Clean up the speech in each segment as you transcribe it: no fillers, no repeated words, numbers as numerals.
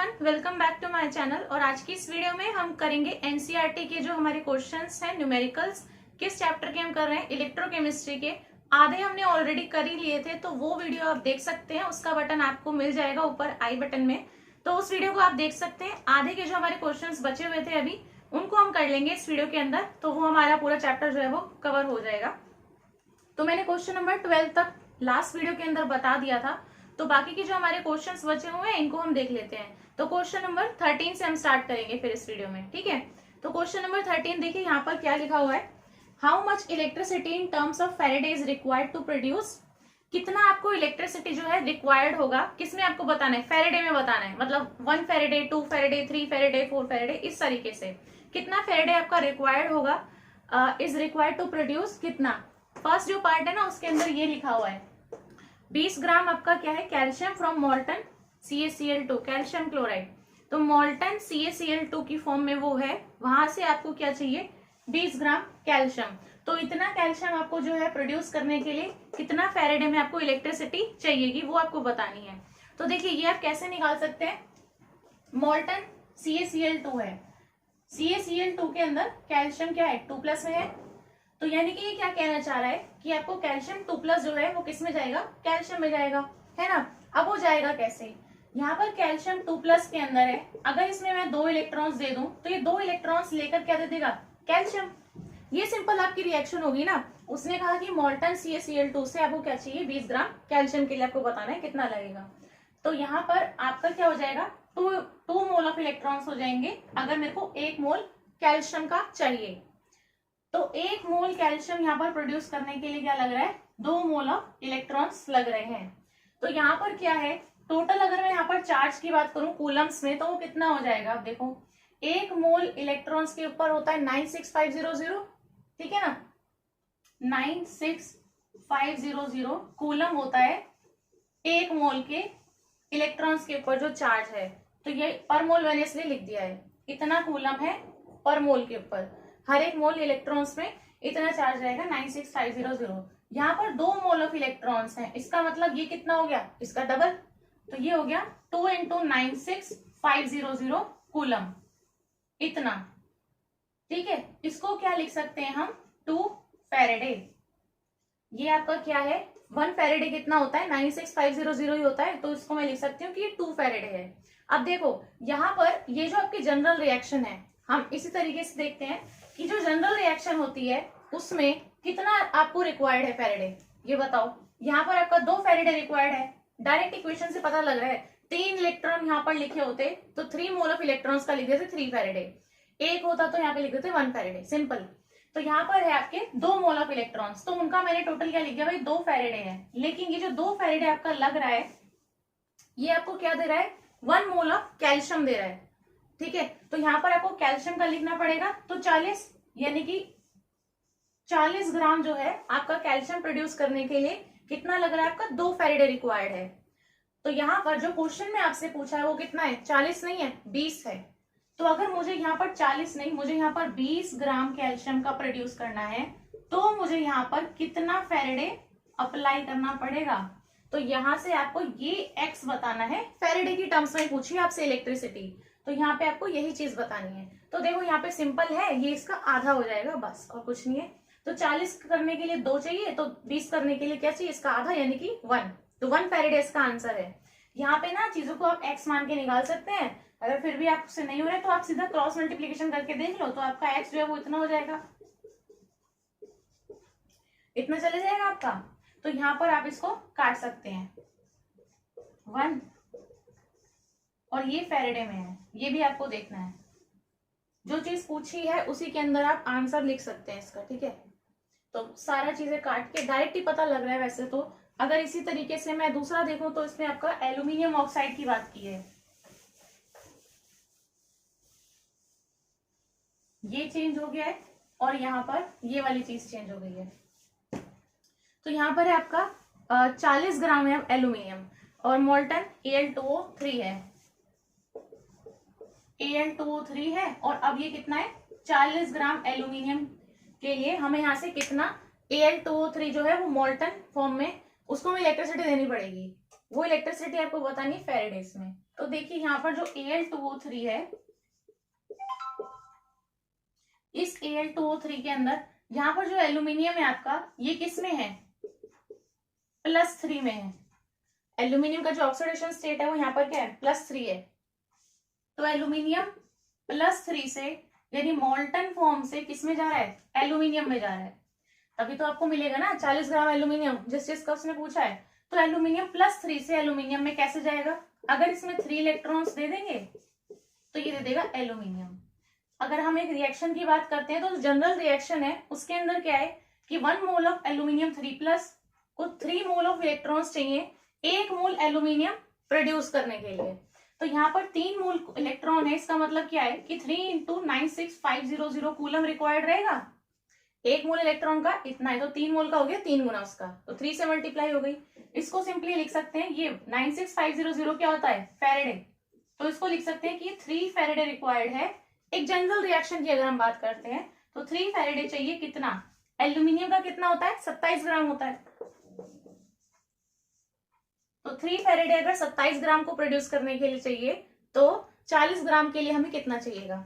Everyone, welcome back to my channel. और आज की इस वीडियो में हम करेंगे एनसीईआरटी के जो हमारे क्वेश्चंस हैं न्यूमेरिकल्स। किस चैप्टर के हम कर रहे हैं? इलेक्ट्रोकेमिस्ट्री के। आधे हमने ऑलरेडी कर ही लिए थे, तो वो वीडियो आप देख सकते हैं। उसका बटन आपको मिल जाएगा ऊपर आई बटन में, तो उस वीडियो को आप देख सकते हैं। आधे के जो हमारे क्वेश्चन बचे हुए थे अभी, उनको हम कर लेंगे इस वीडियो के अंदर, तो वो हमारा पूरा चैप्टर जो है वो कवर हो जाएगा। तो मैंने क्वेश्चन नंबर 12 तक लास्ट वीडियो के अंदर बता दिया था, तो बाकी के जो हमारे क्वेश्चंस बचे हुए हैं इनको हम देख लेते हैं। तो क्वेश्चन नंबर 13 से हम स्टार्ट करेंगे फिर इस वीडियो में, ठीक है। तो क्वेश्चन नंबर 13 देखिए, यहाँ पर क्या लिखा हुआ है। How much electricity in terms of Faraday is required to produce. कितना आपको इलेक्ट्रिसिटी जो है रिक्वायर्ड होगा, किसमें आपको बताना है? फैराडे में बताना है, मतलब 1 फैराडे, 2 फैराडे, 3 फैराडे, 4 फैराडे, इस तरीके से कितना फैराडे आपका रिक्वायर्ड होगा। इज रिक्वायर्ड टू प्रोड्यूस कितना। फर्स्ट जो पार्ट है ना, उसके अंदर ये लिखा हुआ है 20 ग्राम आपका क्या है? Calcium from molten CaCl2, calcium chloride. तो मोल्टन CaCl2 की फॉर्म में वो है, वहां से आपको क्या चाहिए? 20 ग्राम कैल्शियम। तो इतना कैल्शियम आपको जो है प्रोड्यूस करने के लिए कितना फैराडे में आपको इलेक्ट्रिसिटी चाहिएगी, वो आपको बतानी है। तो देखिए ये आप कैसे निकाल सकते हैं। मोल्टन CaCl2 है, CaCl2 के अंदर कैल्शियम क्या है? 2+ में है। तो यानी कि ये क्या कहना चाह रहा है कि आपको कैल्शियम 2+ जो है वो किस में जाएगा? कैल्शियम में जाएगा, है ना। अब वो जाएगा कैसे? यहाँ पर कैल्शियम 2+ के अंदर है, अगर इसमें मैं 2 इलेक्ट्रॉन्स दे दूं तो ये 2 इलेक्ट्रॉन्स लेकर क्या दे देगा? कैल्शियम। ये सिंपल आपकी रिएक्शन होगी ना। उसने कहा कि मोल्टन CaCl2 से आपको क्या चाहिए? 20 ग्राम कैल्शियम के लिए आपको बताना है कितना लगेगा। तो यहाँ पर आपका क्या हो जाएगा? 2 मोल ऑफ इलेक्ट्रॉन्स हो जाएंगे, अगर मेरे को 1 मोल कैल्शियम का चाहिए। तो 1 मोल कैल्शियम यहाँ पर प्रोड्यूस करने के लिए क्या लग रहा है? 2 मोल ऑफ इलेक्ट्रॉन्स लग रहे हैं। तो यहाँ पर क्या है टोटल, अगर मैं यहाँ पर चार्ज की बात करूं कूलम्स में, तो वो कितना हो जाएगा? आप देखो 1 मोल इलेक्ट्रॉन्स के ऊपर होता है 96500, ठीक है ना। 96500 कूलम होता है 1 मोल के इलेक्ट्रॉन्स के ऊपर जो चार्ज है। तो ये पर मोल मैंने इसलिए लिख दिया है, इतना कूलम है पर मोल के ऊपर। हर एक मोल इलेक्ट्रॉन्स में इतना चार्ज रहेगा 96500। यहाँ पर 2 मोल ऑफ इलेक्ट्रॉन्स हैं, इसका मतलब ये कितना हो गया? इसका डबल। तो ये हो गया 2 × 96500 कूलम, इतना, ठीक है। इसको क्या लिख सकते हैं हम? 2 फैराडे। ये आपका क्या है? 1 फैराडे कितना होता है? 96500 ही होता है, तो इसको मैं लिख सकती हूँ कि ये 2 फैराडे है। अब देखो यहाँ पर ये जो आपकी जनरल रिएक्शन है, हम इसी तरीके से देखते हैं कि जो जनरल रिएक्शन होती है उसमें कितना आपको रिक्वायर्ड है फैराडे, ये बताओ। यहाँ पर आपका 2 फैराडे रिक्वायर्ड है, डायरेक्ट इक्वेशन से पता लग रहा है। 3 इलेक्ट्रॉन यहाँ पर लिखे होते तो 3 मोल ऑफ इलेक्ट्रॉन्स का लिख देते 3 फैराडे, 1 होता तो यहाँ पे लिख देते 1 फैराडे, सिंपल। तो यहाँ पर है आपके 2 मोल ऑफ इलेक्ट्रॉन्स, तो उनका मैंने टोटल क्या लिख दिया भाई? 2 फैराडे है। लेकिन ये जो 2 फैराडे आपका लग रहा है, ये आपको क्या दे रहा है? 1 मोल ऑफ कैल्शियम दे रहा है, ठीक है। तो यहाँ पर आपको कैल्शियम का लिखना पड़ेगा, तो 40, यानी कि 40 ग्राम जो है आपका कैल्शियम प्रोड्यूस करने के लिए कितना लग रहा है आपका? 2 फैराडे रिक्वायर्ड है। तो यहाँ पर जो क्वेश्चन में आपसे पूछा है वो कितना है? 40 नहीं है, 20 है। तो अगर मुझे यहाँ पर 40 नहीं, मुझे यहाँ पर 20 ग्राम कैल्शियम का प्रोड्यूस करना है, तो मुझे यहाँ पर कितना फैराडे अप्लाई करना पड़ेगा? तो यहाँ से आपको ये एक्स बताना है। फैराडे की टर्म्स में पूछिए आपसे इलेक्ट्रिसिटी, तो यहाँ पे आपको यही चीज बतानी है। तो देखो यहाँ पे सिंपल है, ये इसका आधा हो जाएगा बस, और कुछ नहीं है। तो 40 करने के लिए 2 चाहिए, तो 20 करने के लिए क्या चाहिए? इसका आधा, यानी कि 1। तो 1 फैराडे इसका आंसर है। यहाँ पे ना चीजों को आप एक्स मान के निकाल सकते हैं। अगर फिर भी आपसे नहीं हो रहा है तो आप सीधा क्रॉस मल्टीप्लीकेशन करके देख लो, तो आपका एक्स जो है वो इतना हो जाएगा, इतना चले जाएगा आपका। तो यहाँ पर आप इसको काट सकते हैं 1, और ये फैराडे में है, ये भी आपको देखना है। जो चीज पूछी है उसी के अंदर आप आंसर लिख सकते हैं इसका, ठीक है। तो सारा चीजें काट के डायरेक्ट ही पता लग रहा है वैसे तो। अगर इसी तरीके से मैं दूसरा देखूं तो इसमें आपका एल्यूमिनियम ऑक्साइड की बात की है, ये चेंज हो गया है, और यहाँ पर ये वाली चीज चेंज हो गई है। तो यहाँ पर है आपका 40 ग्राम है एल्यूमिनियम, और मोल्टन Al2O3 है, Al2O3 है। और अब ये कितना है? 40 ग्राम एल्यूमिनियम के लिए हमें यहाँ से कितना Al2O3 जो है वो मोल्टन फॉर्म में, उसको हमें इलेक्ट्रिसिटी देनी पड़ेगी। वो इलेक्ट्रिसिटी आपको बतानी है फैराडेज में। तो देखिए यहाँ पर जो Al2O3 है, इस Al2O3 के अंदर यहाँ पर जो एल्यूमिनियम है आपका, ये किस में है, +3 में है। एल्यूमिनियम का जो ऑक्सीडेशन स्टेट है वो यहाँ पर क्या है, +3 है। तो एल्यूमिनियम +3 से यानी मोल्टन फॉर्म से किस में जा रहा है, एल्यूमिनियम में जा रहा है। तभी तो आपको मिलेगा ना 40 ग्राम एल्यूमिनियम, जिस जिसका उसने पूछा है। तो एल्यूमिनियम +3 से एल्यूमिनियम में कैसे जाएगा, अगर इसमें 3 इलेक्ट्रॉन्स दे देंगे तो ये दे देगा एल्यूमिनियम। अगर हम एक रिएक्शन की बात करते हैं तो जनरल रिएक्शन है, उसके अंदर क्या है कि 1 मोल ऑफ एल्यूमिनियम 3+ को 3 मोल ऑफ इलेक्ट्रॉन्स चाहिए 1 मोल एल्यूमिनियम प्रोड्यूस करने के लिए। तो यहाँ पर 3 मोल इलेक्ट्रॉन है, इसका मतलब क्या है कि 3 × 96500 कूलम रिक्वायर्ड रहेगा। 1 मोल इलेक्ट्रॉन का इतना है, तो 3 मोल का हो गया 3 गुना उसका, तो 3 से मल्टीप्लाई हो गई। इसको सिंपली लिख सकते हैं, ये 96500 क्या होता है, फेरेडे। तो इसको लिख सकते हैं कि ये 3 फेरेडे रिक्वायर्ड है। एक जनरल रिएक्शन की अगर हम बात करते हैं तो 3 फेरेडे चाहिए कितना, एल्यूमिनियम का कितना होता है, 27 ग्राम होता है। तो 3 फेरेडे अगर 27 ग्राम को प्रोड्यूस करने के लिए चाहिए तो 40 ग्राम के लिए हमें कितना चाहिएगा।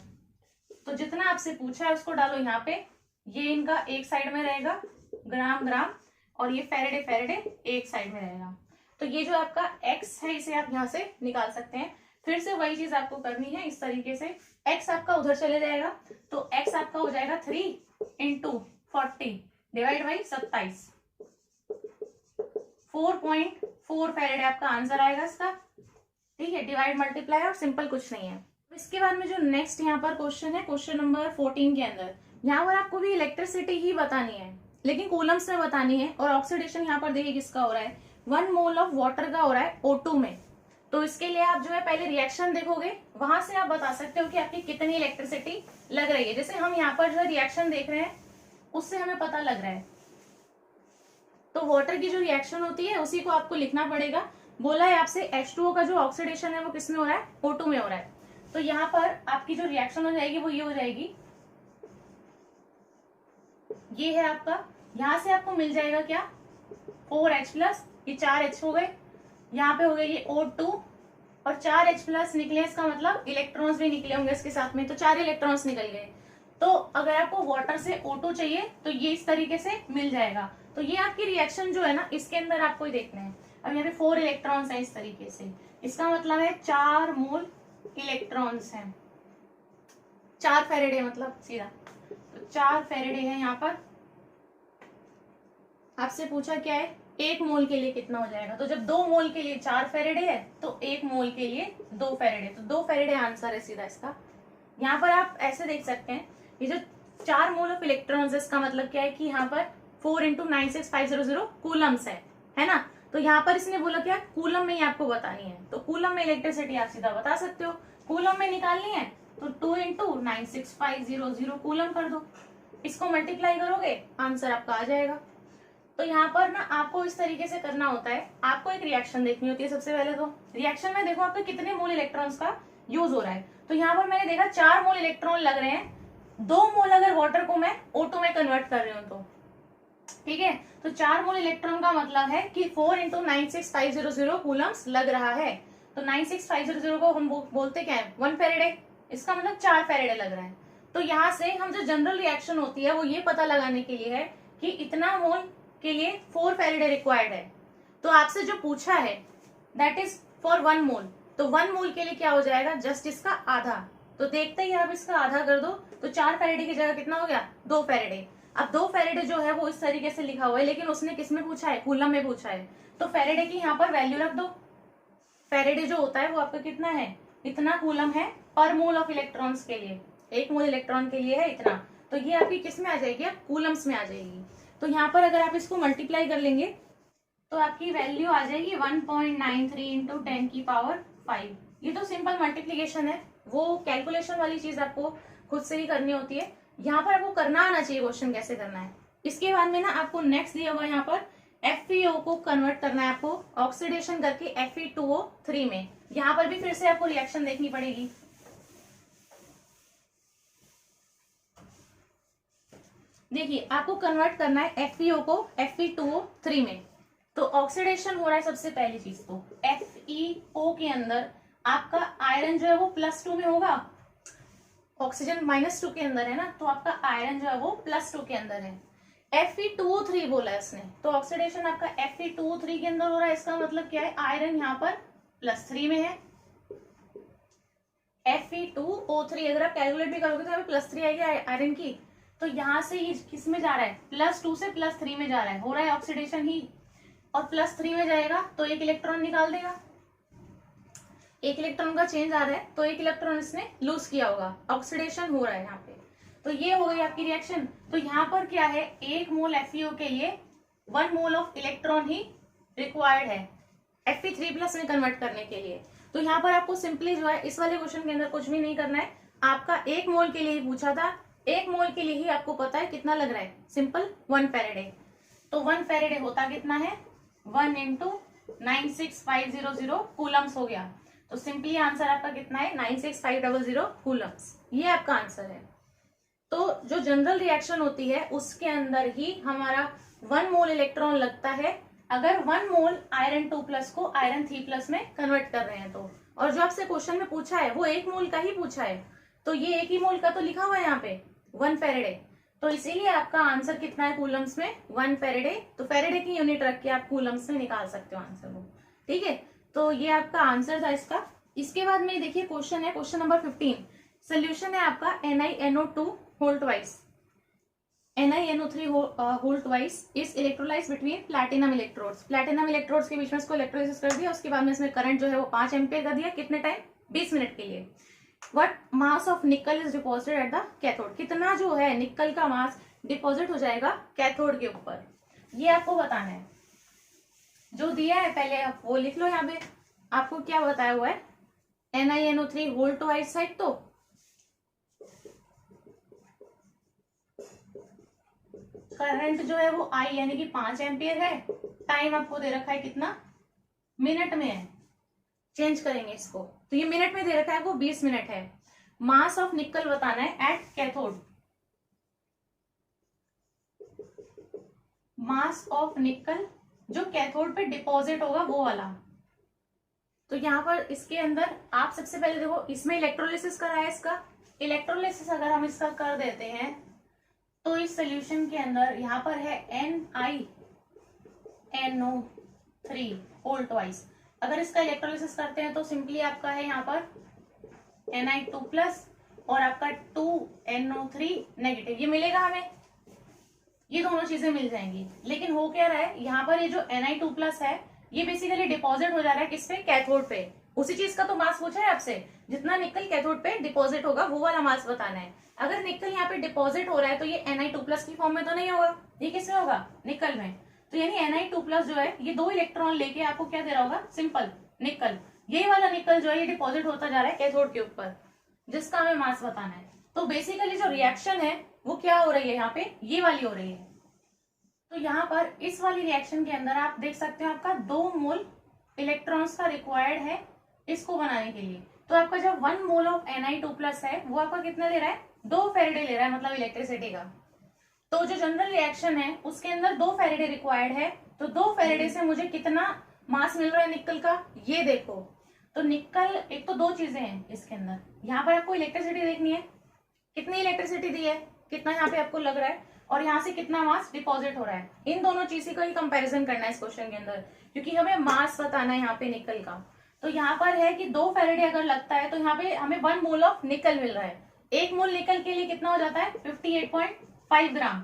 तो जितना आपसे पूछा है उसको डालो यहाँ पे, ये इनका एक साइड में रहेगा ग्राम ग्राम, और ये फेरेडे फेरेडे एक साइड में रहेगा। तो ये जो आपका x है इसे आप यहाँ से निकाल सकते हैं। फिर से वही चीज आपको करनी है इस तरीके से, x आपका उधर चले जाएगा तो x आपका हो जाएगा 3 × 40 डिवाइड बाई 27, 4.4 फेरेडे आपका आंसर आएगा इसका। ठीक है, डिवाइड मल्टीप्लाई और सिंपल कुछ नहीं है। इसके बाद में जो नेक्स्ट यहाँ पर क्वेश्चन है, क्वेश्चन नंबर 14 के अंदर यहाँ पर आपको भी इलेक्ट्रिसिटी ही बतानी है, लेकिन कूलम्स में बतानी है। और ऑक्सीडेशन यहाँ पर देखिए किसका हो रहा है, 1 मोल ऑफ वाटर का हो रहा है O2 में। तो इसके लिए आप जो है पहले रिएक्शन देखोगे, वहां से आप बता सकते हो कि आपकी कितनी इलेक्ट्रिसिटी लग रही है। जैसे हम यहाँ पर जो है रिएक्शन देख रहे हैं उससे हमें पता लग रहा है। तो वाटर की जो रिएक्शन होती है उसी को आपको लिखना पड़ेगा। बोला है आपसे H2O का जो ऑक्सीडेशन है वो किसमें हो रहा है, O2 में हो रहा है। तो यहाँ पर आपकी जो रिएक्शन हो जाएगी वो ये हो जाएगी, ये है आपका, यहां से आपको मिल जाएगा क्या, 4H+, ये 4H हो गए, यहाँ पे हो गए ये O2 और 4H+ निकले, इसका मतलब इलेक्ट्रॉन्स भी निकले होंगे इसके साथ में, तो 4 इलेक्ट्रॉन्स निकल गए। तो अगर आपको वाटर से O2 चाहिए तो ये इस तरीके से मिल जाएगा। तो ये आपकी रिएक्शन जो है ना, इसके अंदर आपको ही देखना है। अब यहाँ पे 4 इलेक्ट्रॉन्स है इस तरीके से, इसका मतलब है 4 मोल इलेक्ट्रॉन्स हैं, 4 फेरेडे मतलब सीधा, तो 4 फेरेडे है यहाँ पर। आपसे पूछा क्या है, 1 मोल के लिए कितना हो जाएगा। तो जब 2 मोल के लिए 4 फेरेडे है तो 1 मोल के लिए 2 फेरेडे, तो 2 फेरेडे आंसर है सीधा इसका। यहाँ पर आप ऐसे देख सकते हैं, ये जो 4 मोल ऑफ इलेक्ट्रॉन्स है इसका मतलब क्या है कि यहाँ पर 4 × 96500 कूलम्स है ना। तो यहाँ पर इसने बोला क्या, कूलम में ही आपको बतानी है। तो कूलम में इलेक्ट्रिसिटी आप सीधा बता सकते हो, कूलम में निकालनी है तो 2 × 96500 कूलम कर दो, इसको मल्टीप्लाई करोगे आंसर आपका आ जाएगा। तो यहाँ पर ना आपको इस तरीके से करना होता है। आपको एक रिएक्शन देखनी होती है सबसे पहले। तो रिएक्शन में देखो आपके कितने मोल इलेक्ट्रॉन्स का यूज हो रहा है। तो यहाँ पर मैंने देखा 4 मोल इलेक्ट्रॉन लग रहे हैं, 2 मोल अगर वाटर को मैं O2 में कन्वर्ट कर रही हूँ तो ठीक है। तो 4 मोल इलेक्ट्रॉन का मतलब है कि 4 × 96500 कूलम्स लग रहा है। तो 96500 को हम बोलते क्या है, 1 फेरेडे, इसका मतलब 4 फेरेडे लग रहा है। तो यहाँ से हम जो जनरल रिएक्शन होती है वो ये पता लगाने के लिए है कि इतना मोल के लिए 4 फेरेडे रिक्वायर्ड है। तो आपसे जो पूछा है दैट इज फॉर 1 मोल, तो 1 मोल के लिए क्या हो जाएगा, जस्ट इसका आधा। तो देखते ही आप इसका आधा कर दो तो 4 फेरेडे की जगह कितना हो गया, 2 फेरेडे। अब 2 फेरेडे जो है वो इस तरीके से लिखा हुआ है, लेकिन उसने किस में पूछा है, कूलम में पूछा है। तो फेरेडे की यहाँ पर वैल्यू रख दो। फेरेडे जो होता है वो आपका कितना है, इतना कूलम है पर मोल ऑफ इलेक्ट्रॉन्स के लिए, 1 मोल इलेक्ट्रॉन के लिए है इतना। तो ये आपकी किस में आ जाएगी, कूलम्स में आ जाएगी। तो यहाँ पर अगर आप इसको मल्टीप्लाई कर लेंगे तो आपकी वैल्यू आ जाएगी 1.93 × 10⁵। ये तो सिंपल मल्टीप्लीकेशन है, वो कैलकुलेशन वाली चीज आपको खुद से ही करनी होती है। यहाँ पर आपको करना आना चाहिए क्वेश्चन कैसे करना है। इसके बाद में ना आपको नेक्स्ट दिया हुआ यहाँ पर FeO को कन्वर्ट करना है आपको ऑक्सीडेशन करके Fe2O3 में। यहाँ पर भी फिर से आपको रिएक्शन देखनी पड़ेगी। देखिए आपको कन्वर्ट करना है FeO को Fe2O3 में। तो ऑक्सीडेशन हो रहा है सबसे पहली चीज, तो FeO के अंदर आपका आयरन जो है वो +2 में होगा, ऑक्सीजन -2 के अंदर है ना, तो आपका आयरन जो है वो +2 के अंदर है। Fe2O3 बोला है इसने, तो ऑक्सीडेशन आपका Fe2O3 के अंदर हो रहा है। इसका मतलब क्या है, आयरन यहाँ पर +3 में है। Fe2O3 अगर आप कैलकुलेट भी करोगे तो यहाँ पे +3 आएगी आयरन की। तो यहाँ से ये किस में जा रहा है, +2 से +3 में जा रहा है, हो रहा है ऑक्सीडेशन ही। और +3 में जाएगा तो एक इलेक्ट्रॉन निकाल देगा, एक इलेक्ट्रॉन का चेंज आ रहा है, तो एक इलेक्ट्रॉन इसने लूज किया होगा, ऑक्सीडेशन हो रहा है यहाँ पे। तो ये हो गई आपकी रिएक्शन। तो यहाँ पर क्या है, 1 मोल FeO के लिए 1 mole of electron he required है Fe3+ में कन्वर्ट करने के लिए। तो यहाँ पर आपको सिंपली जो है इस वाले क्वेश्चन के अंदर कुछ भी नहीं करना है, आपका 1 मोल के लिए ही पूछा था, 1 मोल के लिए ही आपको पता है कितना लग रहा है, सिंपल 1 फैरेडे। तो 1 फैरेडे होता कितना है, 1 × 96500 कूलम्स हो गया। तो सिंपली आंसर आपका कितना है, 96500 कूलम्स, ये आपका आंसर है। तो जो जनरल रिएक्शन होती है उसके अंदर ही हमारा 1 मोल इलेक्ट्रॉन लगता है, अगर 1 मोल आयरन 2+ को आयरन 3+ में कन्वर्ट कर रहे हैं तो। और जो आपसे क्वेश्चन में पूछा है वो 1 मोल का ही पूछा है, तो ये 1 ही मोल का तो लिखा हुआ है यहाँ पे 1 फैरेडे, तो इसीलिए आपका आंसर कितना है कूलम्स में, 1 फैरेडे। तो फैरेडे की यूनिट रख के आप कूलम्स में निकाल सकते हो आंसर को, ठीक है। तो ये आपका आंसर था इसका। इसके बाद में देखिए क्वेश्चन है, क्वेश्चन नंबर 15, सोल्यूशन है आपका NiNO2 whole twice, NiNO3 whole twice is electrolyse between platinum electrodes. Platinum electrodes के बीच में इसको इलेक्ट्रोलाइसिस कर दिया, उसके बाद में इसमें करंट जो है वो 5 एम्पियर का दिया, कितने टाइम, 20 मिनट के लिए। व्हाट मास ऑफ निकल is deposited at the cathode, कितना जो है निकल का मास डिपॉजिट हो जाएगा कैथोड के ऊपर, ये आपको बताना है। जो दिया है पहले आप वो लिख लो, यहाँ पे आपको क्या बताया हुआ है, NiNO3 होल ट्वाइस साइड, तो करंट जो है वो I यानी कि 5 एम्पियर है, टाइम आपको दे रखा है कितना, मिनट में है, चेंज करेंगे इसको, तो ये मिनट में दे रखा है वो 20 मिनट है। मास ऑफ निकल बताना है एट कैथोड, मास ऑफ निकल जो कैथोड पे डिपॉजिट होगा वो वाला। तो यहाँ पर इसके अंदर आप सबसे पहले देखो, इसमें इलेक्ट्रोलिसिस करा है, इसका इलेक्ट्रोलिसिस अगर हम इसका कर देते हैं तो इस सोल्यूशन के अंदर यहाँ पर है NiNO3 होल ट्वाइस, अगर इसका इलेक्ट्रोलिसिस करते हैं तो सिंपली आपका है यहाँ पर Ni2+ और आपका 2NO3 नेगेटिव, ये मिलेगा हमें, ये दोनों चीजें मिल जाएंगी। लेकिन हो क्या रहा है, यहाँ पर ये जो Ni2+ है ये बेसिकली डिपॉजिट हो जा रहा है किस पे, कैथोड पे। उसी चीज का तो मास पूछा है आपसे, जितना निकल कैथोड पे डिपॉजिट होगा वो वाला मास बताना है। अगर निकल यहाँ पे डिपॉजिट हो रहा है तो ये Ni2+ की फॉर्म में तो नहीं होगा, ये किस में होगा, निकल में। तो यानी Ni2+ जो है ये 2 इलेक्ट्रॉन लेके आपको क्या दे रहा होगा, सिंपल निकल, ये वाला निकल जो है ये डिपॉजिट होता जा रहा है कैथोड के ऊपर, जिसका हमें मास बताना है। तो बेसिकली जो रिएक्शन है वो क्या हो रही है यहाँ पे, ये वाली हो रही है। तो यहाँ पर इस वाली रिएक्शन के अंदर आप देख सकते हो आपका 2 मोल इलेक्ट्रॉन्स का रिक्वायर्ड है इसको बनाने के लिए। तो आपका जो 1 मोल ऑफ Ni2+ है वो आपका कितना ले रहा है, 2 फैरेडे ले रहा है, मतलब इलेक्ट्रिसिटी का। तो जो जनरल रिएक्शन है उसके अंदर 2 फैरेडे रिक्वायर्ड है, तो 2 फैरेडे से मुझे कितना मास मिल रहा है निकल का, ये देखो। तो निकल, एक तो 2 चीजें हैं इसके अंदर, यहाँ पर आपको इलेक्ट्रिसिटी देखनी है, कितनी इलेक्ट्रिसिटी दी है, कितना यहाँ पे आपको लग रहा है, और यहाँ से कितना मास डिपॉजिट हो रहा है, इन दोनों चीज का ही कंपैरिजन करना है इस क्वेश्चन के अंदर, क्योंकि हमें मास बताना है यहाँ पे निकल का। तो यहाँ पर है कि 2 फैरेडे अगर लगता है तो यहाँ पे हमें 1 मोल ऑफ निकल मिल रहा है। 1 मोल निकल के लिए कितना हो जाता है, 58.5 ग्राम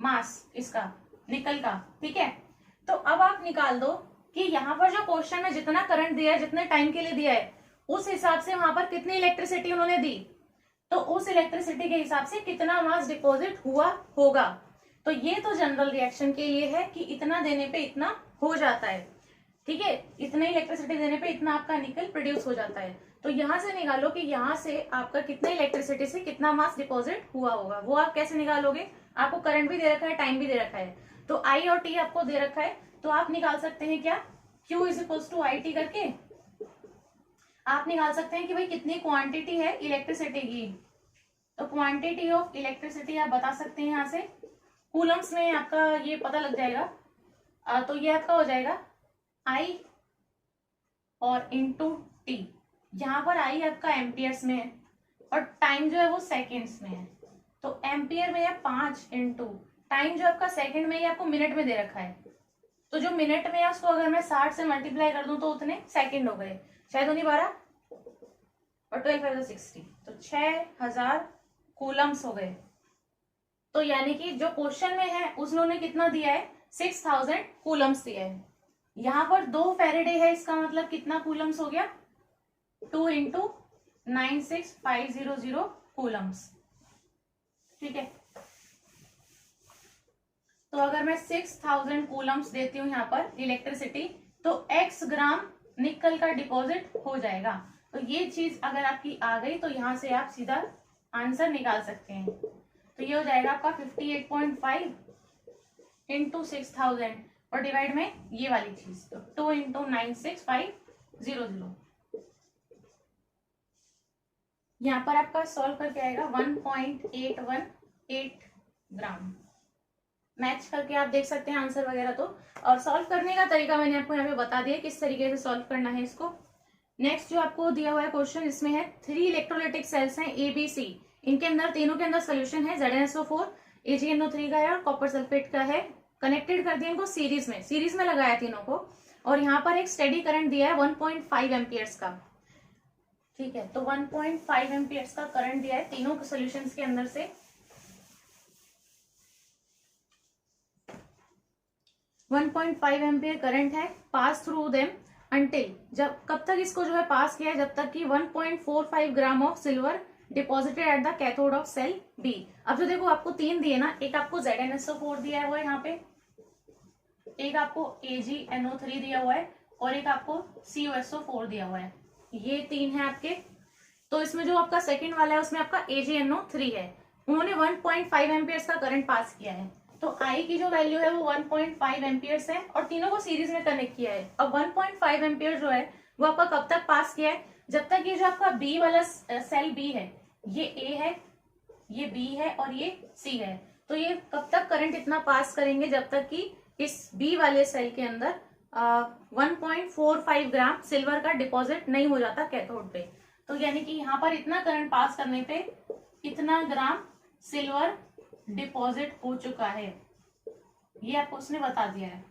मास इसका निकल का, ठीक है। तो अब आप निकाल दो कि यहाँ पर जो क्वेश्चन में जितना करंट दिया है, जितने टाइम के लिए दिया है, उस हिसाब से वहां पर कितनी इलेक्ट्रिसिटी उन्होंने दी, तो उस इलेक्ट्रिसिटी के हिसाब से कितना मास डिपॉजिट हुआ होगा। तो ये तो जनरल रिएक्शन के लिए है कि इतना देने पे इतना हो जाता है, ठीक है, इतने इलेक्ट्रिसिटी देने पे इतना आपका निकल प्रोड्यूस हो जाता है। तो यहां से निकालो कि यहाँ से आपका कितने इलेक्ट्रिसिटी से कितना मास डिपॉजिट हुआ होगा, वो आप कैसे निकालोगे, आपको करंट भी दे रखा है, टाइम भी दे रखा है, तो I और T आपको दे रखा है, तो आप निकाल सकते हैं क्या, Q = IT करके आप निकाल सकते हैं कि भाई कितनी क्वांटिटी है इलेक्ट्रिसिटी की। तो क्वांटिटी ऑफ इलेक्ट्रिसिटी आप बता सकते हैं यहाँ से, कूलम्स में आपका ये पता लग जाएगा। तो ये आपका हो जाएगा I और इंटू टी। यहाँ पर आई आपका एम्पियर्स में है और टाइम जो है वो सेकेंड्स में है। तो एम्पियर में है 5 इंटू टाइम जो आपका सेकंड में, ये आपको मिनट में दे रखा है, तो जो मिनट में है उसको अगर मैं 60 से मल्टीप्लाई कर दूं तो उतने सेकंड हो गए, 6 दूनी 12 और 12 5 60, तो 6000 कूलम्स हो गए। तो यानी कि जो क्वेश्चन में है उसने कितना दिया है, 6000 कूलम्स दिया है। यहाँ पर 2 फेरेडे है, इसका मतलब कितना कूलम्स हो गया, 2 इंटू 96500 कूलम्स। ठीक है, तो अगर मैं 6000 कूलम्स देती हूँ यहाँ पर इलेक्ट्रिसिटी, तो x ग्राम निकल का डिपॉजिट हो जाएगा। तो ये चीज अगर आपकी आ गई तो यहाँ से आप सीधा आंसर निकाल सकते हैं। तो ये हो जाएगा आपका 58.5 इंटू 6000 और डिवाइड में ये वाली चीज, तो 2 इंटू 96500। यहाँ पर आपका सॉल्व करके आएगा 1.818 ग्राम। मैच करके आप देख सकते हैं आंसर वगैरह। तो और सॉल्व करने का तरीका मैंने आपको यहाँ पे बता दिया किस तरीके से सॉल्व करना है इसको। नेक्स्ट जो आपको दिया हुआ है क्वेश्चन, इसमें है 3 इलेक्ट्रोलाइटिक सेल्स हैं ABC, इनके अंदर तीनों के अंदर सोल्यूशन है, ZnSO4 AgNO3 का है और कॉपर सल्फेट का है। कनेक्टेड कर दिया इनको सीरीज में लगाया तीनों को, और यहाँ पर एक स्टेडी करंट दिया है 1.5 एम्पियर्स का। ठीक है, तो 1.5 एम्पियर्स का करंट दिया है तीनों सोल्यूशंस के अंदर से। 1.5 एम्पियर करंट है, पास थ्रू देम अंटिल, जब कब तक इसको जो है पास किया है, जब तक कि 1.45 gram of silver deposited at the cathode of cell be. अब जो देखो आपको 3 दिए ना, एक आपको ZnSO4 दिया हुआ है यहाँ पे, एक आपको AgNO3 दिया हुआ है और एक आपको CuSO4 दिया हुआ है, ये 3 है आपके। तो इसमें जो आपका सेकंड वाला है उसमें आपका AgNO3 है, उन्होंने 1.5 एम्पियर्स का करंट पास किया है। तो I की जो वैल्यू है वो 1.5 एम्पियर्स है और तीनों को सीरीज में कनेक्ट किया है। अब 1.5 एम्पियर जो है वो आपका कब तक पास किया है, जब तक ये जो आपका B वाला सेल B है, ये A है, ये B है और ये C है। तो ये कब तक करंट इतना पास करेंगे, जब तक कि इस B वाले सेल के अंदर 1.45 ग्राम सिल्वर का डिपॉजिट नहीं हो जाता कैथोड पे। तो यानी कि यहाँ पर इतना करंट पास करने पे इतना ग्राम सिल्वर डिपॉजिट हो चुका है, ये आपको उसने बता दिया है।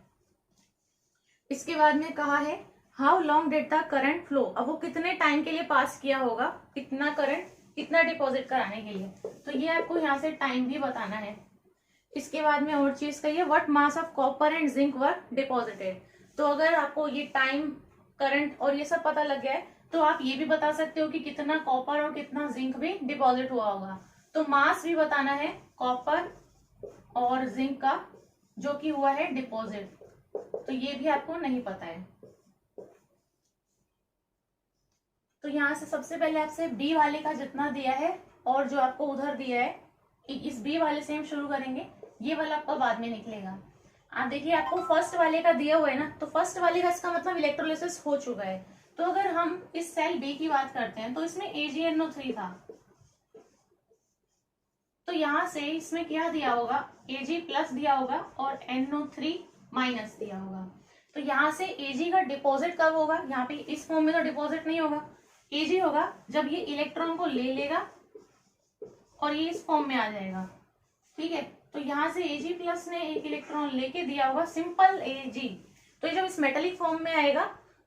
इसके बाद में कहा है how long did the current flow, अब वो कितने टाइम के लिए पास किया होगा इतना करंट, इतना डिपॉजिट कराने के लिए, तो ये आपको यहाँ से टाइम भी बताना है। इसके बाद में और चीज कही है what mass of copper and zinc were deposited. तो अगर आपको ये टाइम, करंट और ये सब पता लग गया है तो आप ये भी बता सकते हो कि कितना कॉपर और कितना जिंक भी डिपॉजिट हुआ होगा। तो मास भी बताना है कॉपर और जिंक का जो कि हुआ है डिपॉजिट, तो ये भी आपको नहीं पता है। तो यहाँ से सबसे पहले आपसे बी वाले का जितना दिया है और जो आपको उधर दिया है, इस बी वाले से हम शुरू करेंगे, ये वाला आपका बाद में निकलेगा। आप देखिए आपको फर्स्ट वाले का दिया हुआ है ना, तो फर्स्ट वाले का इसका मतलब इलेक्ट्रोलिसिस हो चुका है। तो अगर हम इस सेल बी की बात करते हैं तो इसमें AgNO3 था, तो यहाँ से इसमें क्या दिया होगा, Ag प्लस दिया होगा और NO3 माइनस दिया होगा। तो यहाँ से Ag का डिपॉजिट कब होगा, यहाँ पे इस फॉर्म में तो डिपॉजिट नहीं होगा, Ag होगा जब ये इलेक्ट्रॉन को ले लेगा और ये इस फॉर्म में आ जाएगा। ठीक है, तो यहाँ से Ag प्लस ने एक इलेक्ट्रॉन लेके दिया होगा सिंपल Ag, तो ये जब इस मेटेलिक फॉर्म में आएगा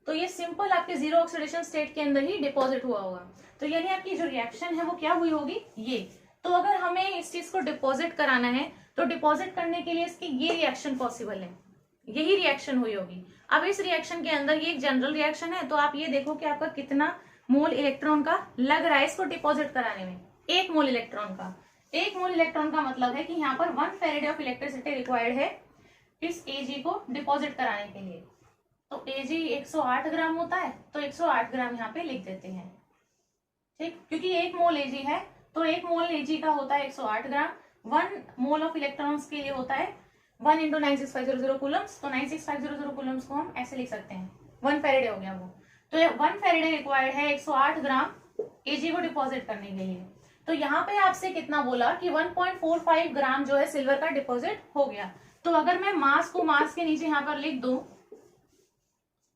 तो ये सिंपल आपके जीरो ऑक्सीडेशन स्टेट के अंदर ही डिपॉजिट हुआ होगा। तो यानी आपकी जो रिएक्शन है वो क्या हुई होगी, ये। तो अगर हमें इस चीज को डिपॉजिट कराना है तो डिपॉजिट करने के लिए इसकी ये रिएक्शन पॉसिबल है, यही रिएक्शन हुई होगी। अब इस रिएक्शन के अंदर ये एक जनरल रिएक्शन है, तो आप ये देखो कि आपका कितना मोल इलेक्ट्रॉन का लग रहा है इसको डिपॉजिट कराने में, 1 मोल इलेक्ट्रॉन का। 1 मोल इलेक्ट्रॉन का मतलब है कि यहाँ पर 1 फेरेडे ऑफ इलेक्ट्रिसिटी रिक्वायर्ड है इस Ag को डिपॉजिट कराने के लिए। तो Ag 108 ग्राम होता है, तो 108 ग्राम यहाँ पे लिख देते हैं। ठीक, क्योंकि 1 मोल Ag है तो 1 मोल Ag का होता है 108 ग्राम। 1 मोल ऑफ इलेक्ट्रॉन्स के लिए होता है 1 इंटू 96500 कूलम्स। तो 96500 कूलम्स को हम ऐसे लिख सकते हैं, 1 फेरेडे हो गया वो। तो 1 फेरेडे रिक्वायर्ड है 108 ग्राम Ag को डिपॉजिट करने के लिए। तो यहाँ पे आपसे कितना बोला कि 1.45 ग्राम जो है सिल्वर का डिपॉजिट हो गया। तो अगर मैं मास को मास के नीचे यहाँ पर लिख दूं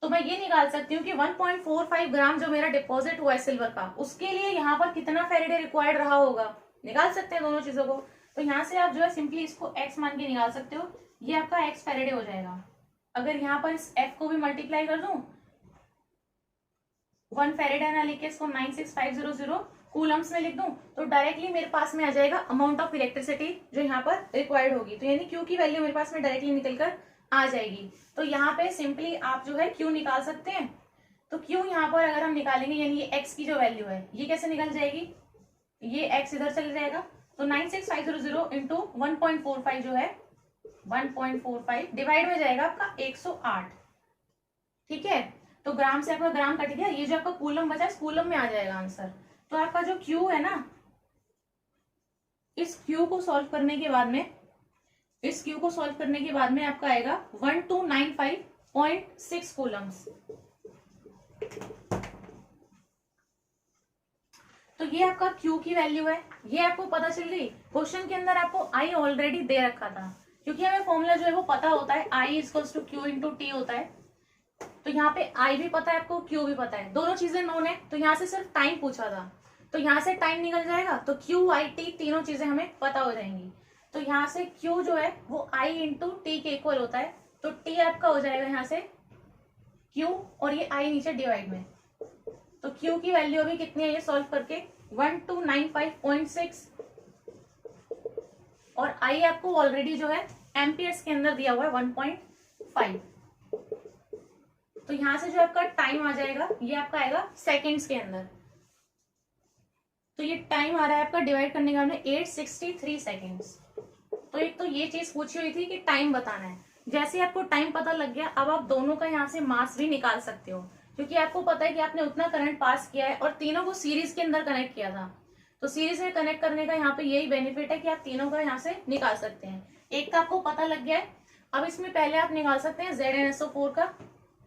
तो मैं ये निकाल सकती हूँ कि 1.45 ग्राम जो मेरा डिपॉजिट हुआ है सिल्वर का, उसके लिए यहाँ पर कितना फेरेडे रिक्वायर्ड रहा होगा, निकाल सकते हैं दोनों चीजों को। तो यहाँ से आप जो है सिंपली इसको x मान के निकाल सकते हो, ये आपका x फेरेडे हो जाएगा। अगर यहाँ पर इस f को भी मल्टीप्लाई कर दूं, 1 फेरेडे ना लिख के इसको 96500 कूलम्स में लिख दूं, तो डायरेक्टली मेरे पास में आ जाएगा अमाउंट ऑफ इलेक्ट्रिसिटी जो यहाँ पर रिक्वायर्ड होगी। तो यानी Q की वैल्यू मेरे पास में डायरेक्टली निकल कर आ जाएगी। तो यहाँ पे सिंपली आप जो है Q निकाल सकते हैं। तो Q यहाँ पर अगर हम निकालेंगे, यानी ये x की जो वैल्यू है ये कैसे निकल जाएगी, ये x इधर चल जाएगा। तो 96500 इंटू 1.45 जो है 1.45 डिवाइड में जाएगा आपका 108। ठीक है, तो ग्राम से आपका ग्राम कट गया, ये जो आपका कूलम बचा इस कूलम में आ जाएगा आंसर। तो आपका जो Q है ना, इस Q को सॉल्व करने के बाद में, इस Q को सॉल्व करने के बाद में आपका आएगा 1295.6 कूलम्स। तो ये आपका Q की वैल्यू है, ये आपको पता चल गई। क्वेश्चन के अंदर आपको I ऑलरेडी दे रखा था, क्योंकि हमें फॉर्मूला जो है वो पता होता है, I equals to Q into T होता है। तो यहाँ पे I भी पता है आपको, Q भी पता है, दोनों चीजें नोन है। तो यहाँ से सिर्फ टाइम पूछा था, तो यहाँ से टाइम निकल जाएगा, तो Q I T तीनों चीजें हमें पता हो जाएंगी। तो यहाँ से Q जो है वो I इंटू टी के इक्वल होता है, तो T आपका हो जाएगा यहाँ से Q और ये I नीचे डिवाइड में। तो Q की वैल्यू अभी कितनी है ये सॉल्व करके 1295.6, और I आपको ऑलरेडी जो है एम्पियर्स के अंदर दिया हुआ है 1.5। तो यहां से जो आपका टाइम आ जाएगा ये आपका आएगा सेकेंड्स के अंदर। तो ये टाइम आ रहा है आपका डिवाइड करने का हमने 863 सेकेंड्स। तो एक तो ये चीज पूछी हुई थी कि टाइम बताना है। जैसे आपको टाइम पता लग गया, अब आप दोनों का यहाँ से मास भी निकाल सकते हो, क्योंकि आपको पता है कि आपने उतना करंट पास किया है और तीनों को सीरीज के अंदर कनेक्ट किया था। तो सीरीज में कनेक्ट करने का यहाँ पे यही बेनिफिट है कि आप तीनों का यहाँ से निकाल सकते हैं। एक का आपको पता लग गया है, अब इसमें पहले आप निकाल सकते हैं ZnSO4 का,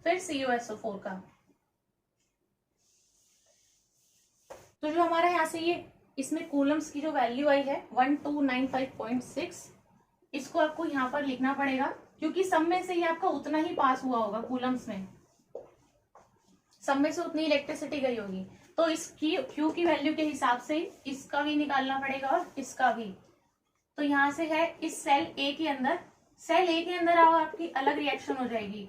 फिर CuSO4 का। तो जो हमारा यहाँ से ये इसमें कूलम्स की जो वैल्यू आई है 1295.6, इसको आपको यहाँ पर लिखना पड़ेगा, क्योंकि सब में से ये आपका उतना ही पास हुआ होगा कूलम्स में, सब में से उतनी इलेक्ट्रिसिटी गई होगी। तो इस Q की वैल्यू के हिसाब से इसका भी निकालना पड़ेगा और इसका भी। तो यहाँ से है इस सेल A के अंदर, सेल A के अंदर आओ आपकी अलग रिएक्शन हो जाएगी।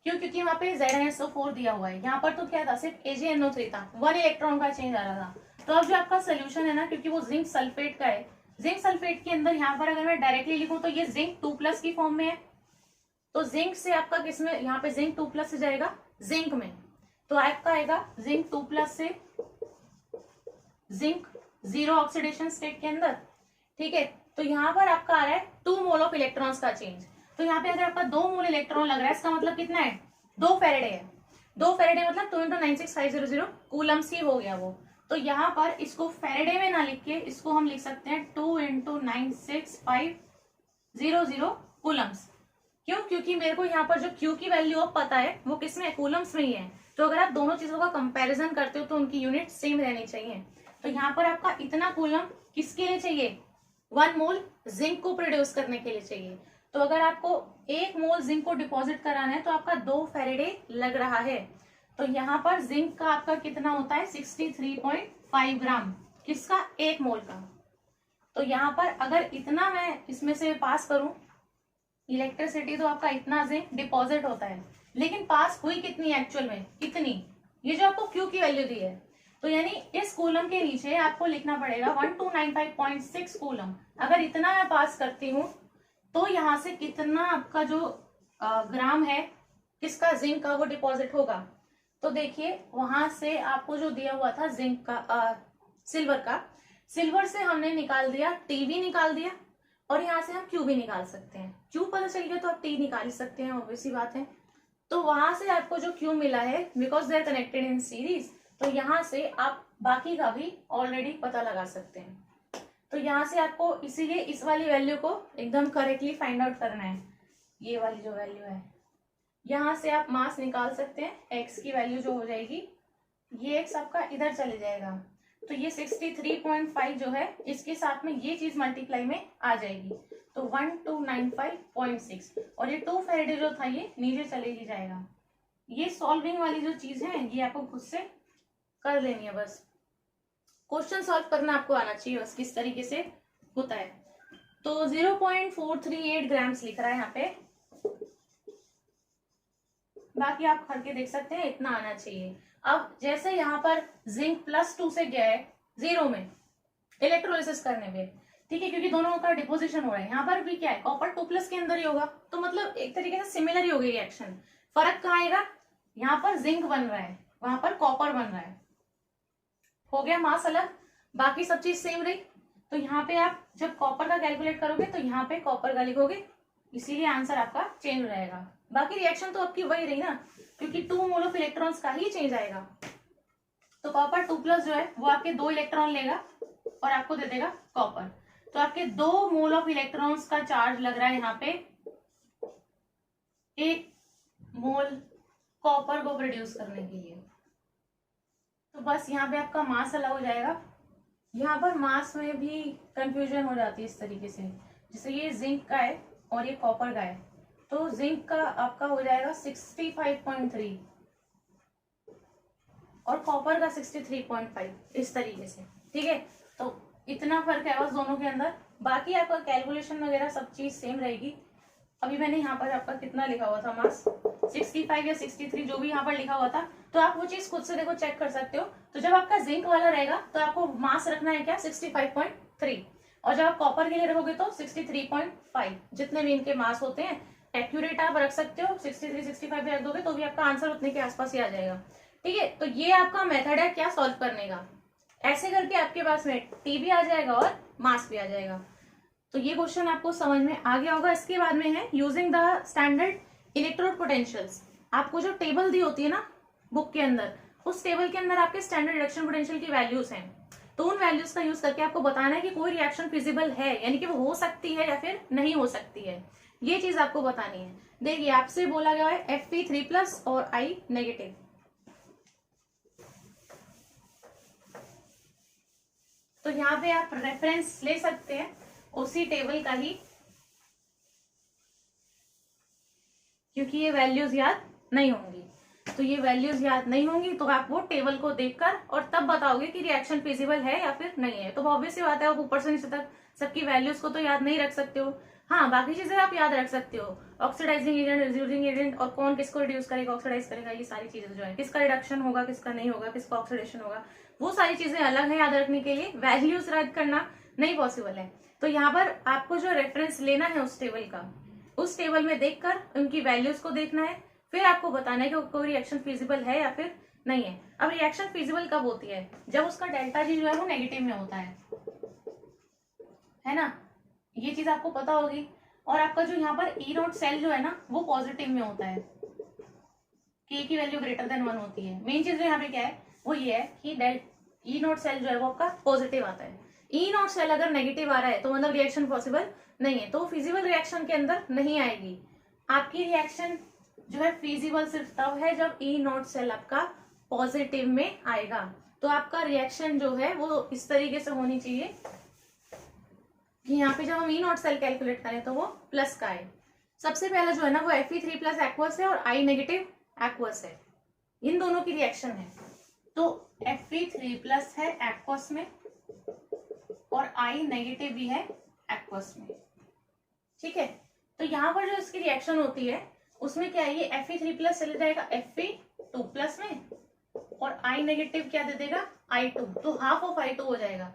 क्यों, क्योंकि वहां पे ZnSO4 दिया हुआ है, यहाँ पर तो क्या था सिर्फ AgNO3 था, 1 इलेक्ट्रॉन का चेंज आ रहा था। तो अब जो आपका सोल्यूशन है ना, क्योंकि वो जिंक सल्फेट का है, जिंक सल्फेट के अंदर यहाँ पर अगर मैं डायरेक्टली लिखूं तो ये जिंक 2+ की फॉर्म में है। तो जिंक से आपका किसमें, यहाँ पे जिंक 2+ से जाएगा जिंक में, तो आपका आएगा जिंक 2+ से जिंक 0 ऑक्सीडेशन स्टेट के अंदर। ठीक है, तो यहाँ पर आपका आ रहा है 2 मोल ऑफ इलेक्ट्रॉन्स का चेंज। तो यहाँ पे अगर आपका 2 मोल इलेक्ट्रॉन लग रहा है, इसका मतलब कितना है, 2 फेरेडे है। 2 फेरेडे मतलब 2 इंटू 96500 कूलम्स ही हो गया वो। तो यहाँ पर इसको फेरेडे में ना लिख के इसको हम लिख सकते हैं 2 इंटू 96500 कूलम्स। क्यों, क्योंकि मेरे को यहाँ पर जो Q की वैल्यू अब पता है वो किसमें, कूलम्स में ही है। तो अगर आप दोनों चीजों का कंपैरिजन करते हो तो उनकी यूनिट सेम रहनी चाहिए। तो यहाँ पर आपका इतना कूलम किसके लिए चाहिए, 1 मोल जिंक को प्रोड्यूस करने के लिए चाहिए। तो अगर आपको 1 मोल जिंक को डिपॉजिट कराना है तो आपका 2 फेरेडे लग रहा है। तो यहाँ पर जिंक का आपका कितना होता है 63.5 ग्राम, किसका, 1 मोल का। तो यहाँ पर अगर इतना मैं इसमें से पास करूं इलेक्ट्रिसिटी, तो आपका इतना जिंक डिपॉजिट होता है, लेकिन पास हुई कितनी एक्चुअल में, कितनी, ये जो आपको Q की वैल्यू दी है। तो यानी इस कूलम के नीचे आपको लिखना पड़ेगा 1295.6 कूलम। अगर इतना मैं पास करती हूँ तो यहाँ से कितना आपका जो ग्राम है किसका, जिंक का, वो डिपॉजिट होगा। तो देखिए वहां से आपको जो दिया हुआ था जिंक का, सिल्वर का, सिल्वर से हमने निकाल दिया, टी भी निकाल दिया, और यहाँ से हम Q भी निकाल सकते हैं। Q पता चल गया तो आप T निकाल सकते हैं, ऑब्वियस बात है। तो वहां से आपको जो Q मिला है, because they are connected in series, तो यहाँ से आप बाकी का भी ऑलरेडी पता लगा सकते हैं। तो यहाँ से आपको इसीलिए इस वाली वैल्यू को एकदम करेक्टली फाइंड आउट करना है। ये वाली जो वैल्यू है, यहाँ से आप मास निकाल सकते हैं। x की वैल्यू जो हो जाएगी, ये x आपका इधर चले जाएगा, तो ये 63.5 जो है इसके साथ में ये चीज मल्टीप्लाई में आ जाएगी, तो 1295.6, और ये 2 फेरेडे जो था ये नीचे चले ही जाएगा। ये सॉल्विंग वाली जो चीज है ये आपको खुद से कर लेनी है। बस क्वेश्चन सॉल्व करना आपको आना चाहिए, बस किस तरीके से होता है। तो 0.438 ग्राम्स लिख रहा है यहाँ पे, बाकी आप करके देख सकते हैं, इतना आना चाहिए। अब जैसे यहाँ पर जिंक +2 से गया है 0 में इलेक्ट्रोलिसिस करने में, ठीक है, क्योंकि दोनों का डिपोजिशन हो रहा है। यहाँ पर भी क्या है, कॉपर 2+ के अंदर ही होगा, तो मतलब एक तरीके से सिमिलर ही हो गई रिएक्शन। फर्क कहाँ आएगा, यहाँ पर जिंक बन रहा है, वहां पर कॉपर बन रहा है, हो गया मास अलग, बाकी सब चीज सेम रही। तो यहाँ पे आप जब कॉपर का कैलकुलेट करोगे तो यहाँ पे कॉपर का लिखोगे, इसीलिए आंसर आपका चेंज हो जाएगा। बाकी रिएक्शन तो आपकी वही रही ना, क्योंकि 2 मोल ऑफ इलेक्ट्रॉन्स का ही चेंज आएगा। तो कॉपर 2+ जो है वो आपके 2 इलेक्ट्रॉन लेगा और आपको दे देगा कॉपर। तो आपके 2 मोल ऑफ इलेक्ट्रॉन्स का चार्ज लग रहा है यहाँ पे 1 मोल कॉपर को प्रोड्यूस करने के लिए। तो बस यहाँ पे आपका मास अलग हो जाएगा। यहाँ पर मास में भी कंफ्यूजन हो जाती है इस तरीके से, जैसे ये जिंक का है और ये कॉपर का है, तो जिंक का आपका हो जाएगा 65.3 और कॉपर का 63.5, इस तरीके से, ठीक है। तो इतना फर्क है बस दोनों के अंदर, बाकी आपका कैलकुलेशन वगैरह सब चीज सेम रहेगी। अभी मैंने यहाँ पर आपका कितना लिखा हुआ था मास, 65 या 63 जो भी यहाँ पर लिखा हुआ था, तो आप वो चीज खुद से देखो चेक कर सकते हो। तो जब आपका जिंक वाला रहेगा तो आपको मास रखना है क्या, 65.3, और जब आप कॉपर के लिए रखोगे तो 63.5। जितने भी इनके मास होते हैं एक्यूरेट आप रख सकते हो, 63 65 भी रख दोगे तो भी आपका आंसर उतने के आसपास ही आ जाएगा, ठीक है। तो ये आपका मेथड है क्या सॉल्व करने का, ऐसे करके आपके पास में टी भी आ जाएगा और मास भी आ जाएगा। तो ये क्वेश्चन आपको समझ में आ गया होगा। इसके बाद में है using the standard electrode potentials. आपको जो टेबल दी होती है ना बुक के अंदर, उस टेबल के अंदर आपके स्टैंडर्ड रिडक्शन पोटेंशियल की वैल्यूज हैं, तो उन वैल्यूज का यूज करके आपको बताना है कि कोई रिएक्शन फिजिबल है, यानी कि वो हो सकती है या फिर नहीं हो सकती है, ये चीज आपको बतानी है। देखिए आपसे बोला गया है Fe3+ और I नेगेटिव, तो यहाँ पे आप रेफरेंस ले सकते हैं उसी टेबल का ही, क्योंकि ये वैल्यूज याद नहीं होंगी। तो ये वैल्यूज याद नहीं होंगी तो आप वो टेबल को देखकर और तब बताओगे कि रिएक्शन फिजिबल है या फिर नहीं है। तो ऑब्वियस सी बात है, आप ऊपर से नीचे तक सबकी वैल्यूज को तो याद नहीं रख सकते हो। हाँ, बाकी चीजें आप याद रख सकते हो, ऑक्सीडाइजिंग एजेंट, रिड्यूसिंग एजेंट, और कौन किसको रिड्यूस करेगा, ऑक्सीडाइज करेगा, ये सारी चीजें जो है, किसका रिडक्शन होगा, किसका नहीं होगा, किसका ऑक्सीडेशन होगा, वो सारी चीजें अलग है याद रखने के लिए। वैल्यूज याद करना नहीं पॉसिबल है। तो यहाँ पर आपको जो रेफरेंस लेना है उस टेबल का, उस टेबल में देखकर उनकी वैल्यूज को देखना है, फिर आपको बताना है कि कोई रिएक्शन फिजिबल है या फिर नहीं है। अब रिएक्शन फिजिबल कब होती है, जब उसका डेल्टा जी जो है वो नेगेटिव में होता है ना, ये चीज आपको पता होगी। और आपका जो यहाँ पर E0 सेल जो है ना वो पॉजिटिव में होता है, K की वैल्यू ग्रेटर देन 1 होती है। मेन चीज जो यहाँ पे क्या है वो ये है कि E0 सेल जो है वो आपका पॉजिटिव आता है। E0 सेल अगर नेगेटिव आ रहा है तो मतलब रिएक्शन पॉसिबल नहीं है, तो फिजिबल रिएक्शन के अंदर नहीं आएगी। आपकी रिएक्शन जो है फिजिबल सिर्फ तब है जब E0 सेल आपका पॉजिटिव में आएगा। तो आपका रिएक्शन जो है वो इस तरीके से होनी चाहिए कि यहाँ पे जब हम E0 सेल कैलकुलेट करें तो वो प्लस का है। सबसे पहला जो है ना वो Fe3+ एक्वस है और I नेगेटिव एक्वस है, इन दोनों की रिएक्शन है। तो Fe3+ है एक्वस में और I नेगेटिव भी है एक्वस में, ठीक है। तो यहाँ पर जो इसकी रिएक्शन होती है उसमें क्या है, ये Fe3+ चले जाएगा Fe2+ में और I नेगेटिव क्या दे देगा I2, तो हाफ ऑफ I2 हो जाएगा।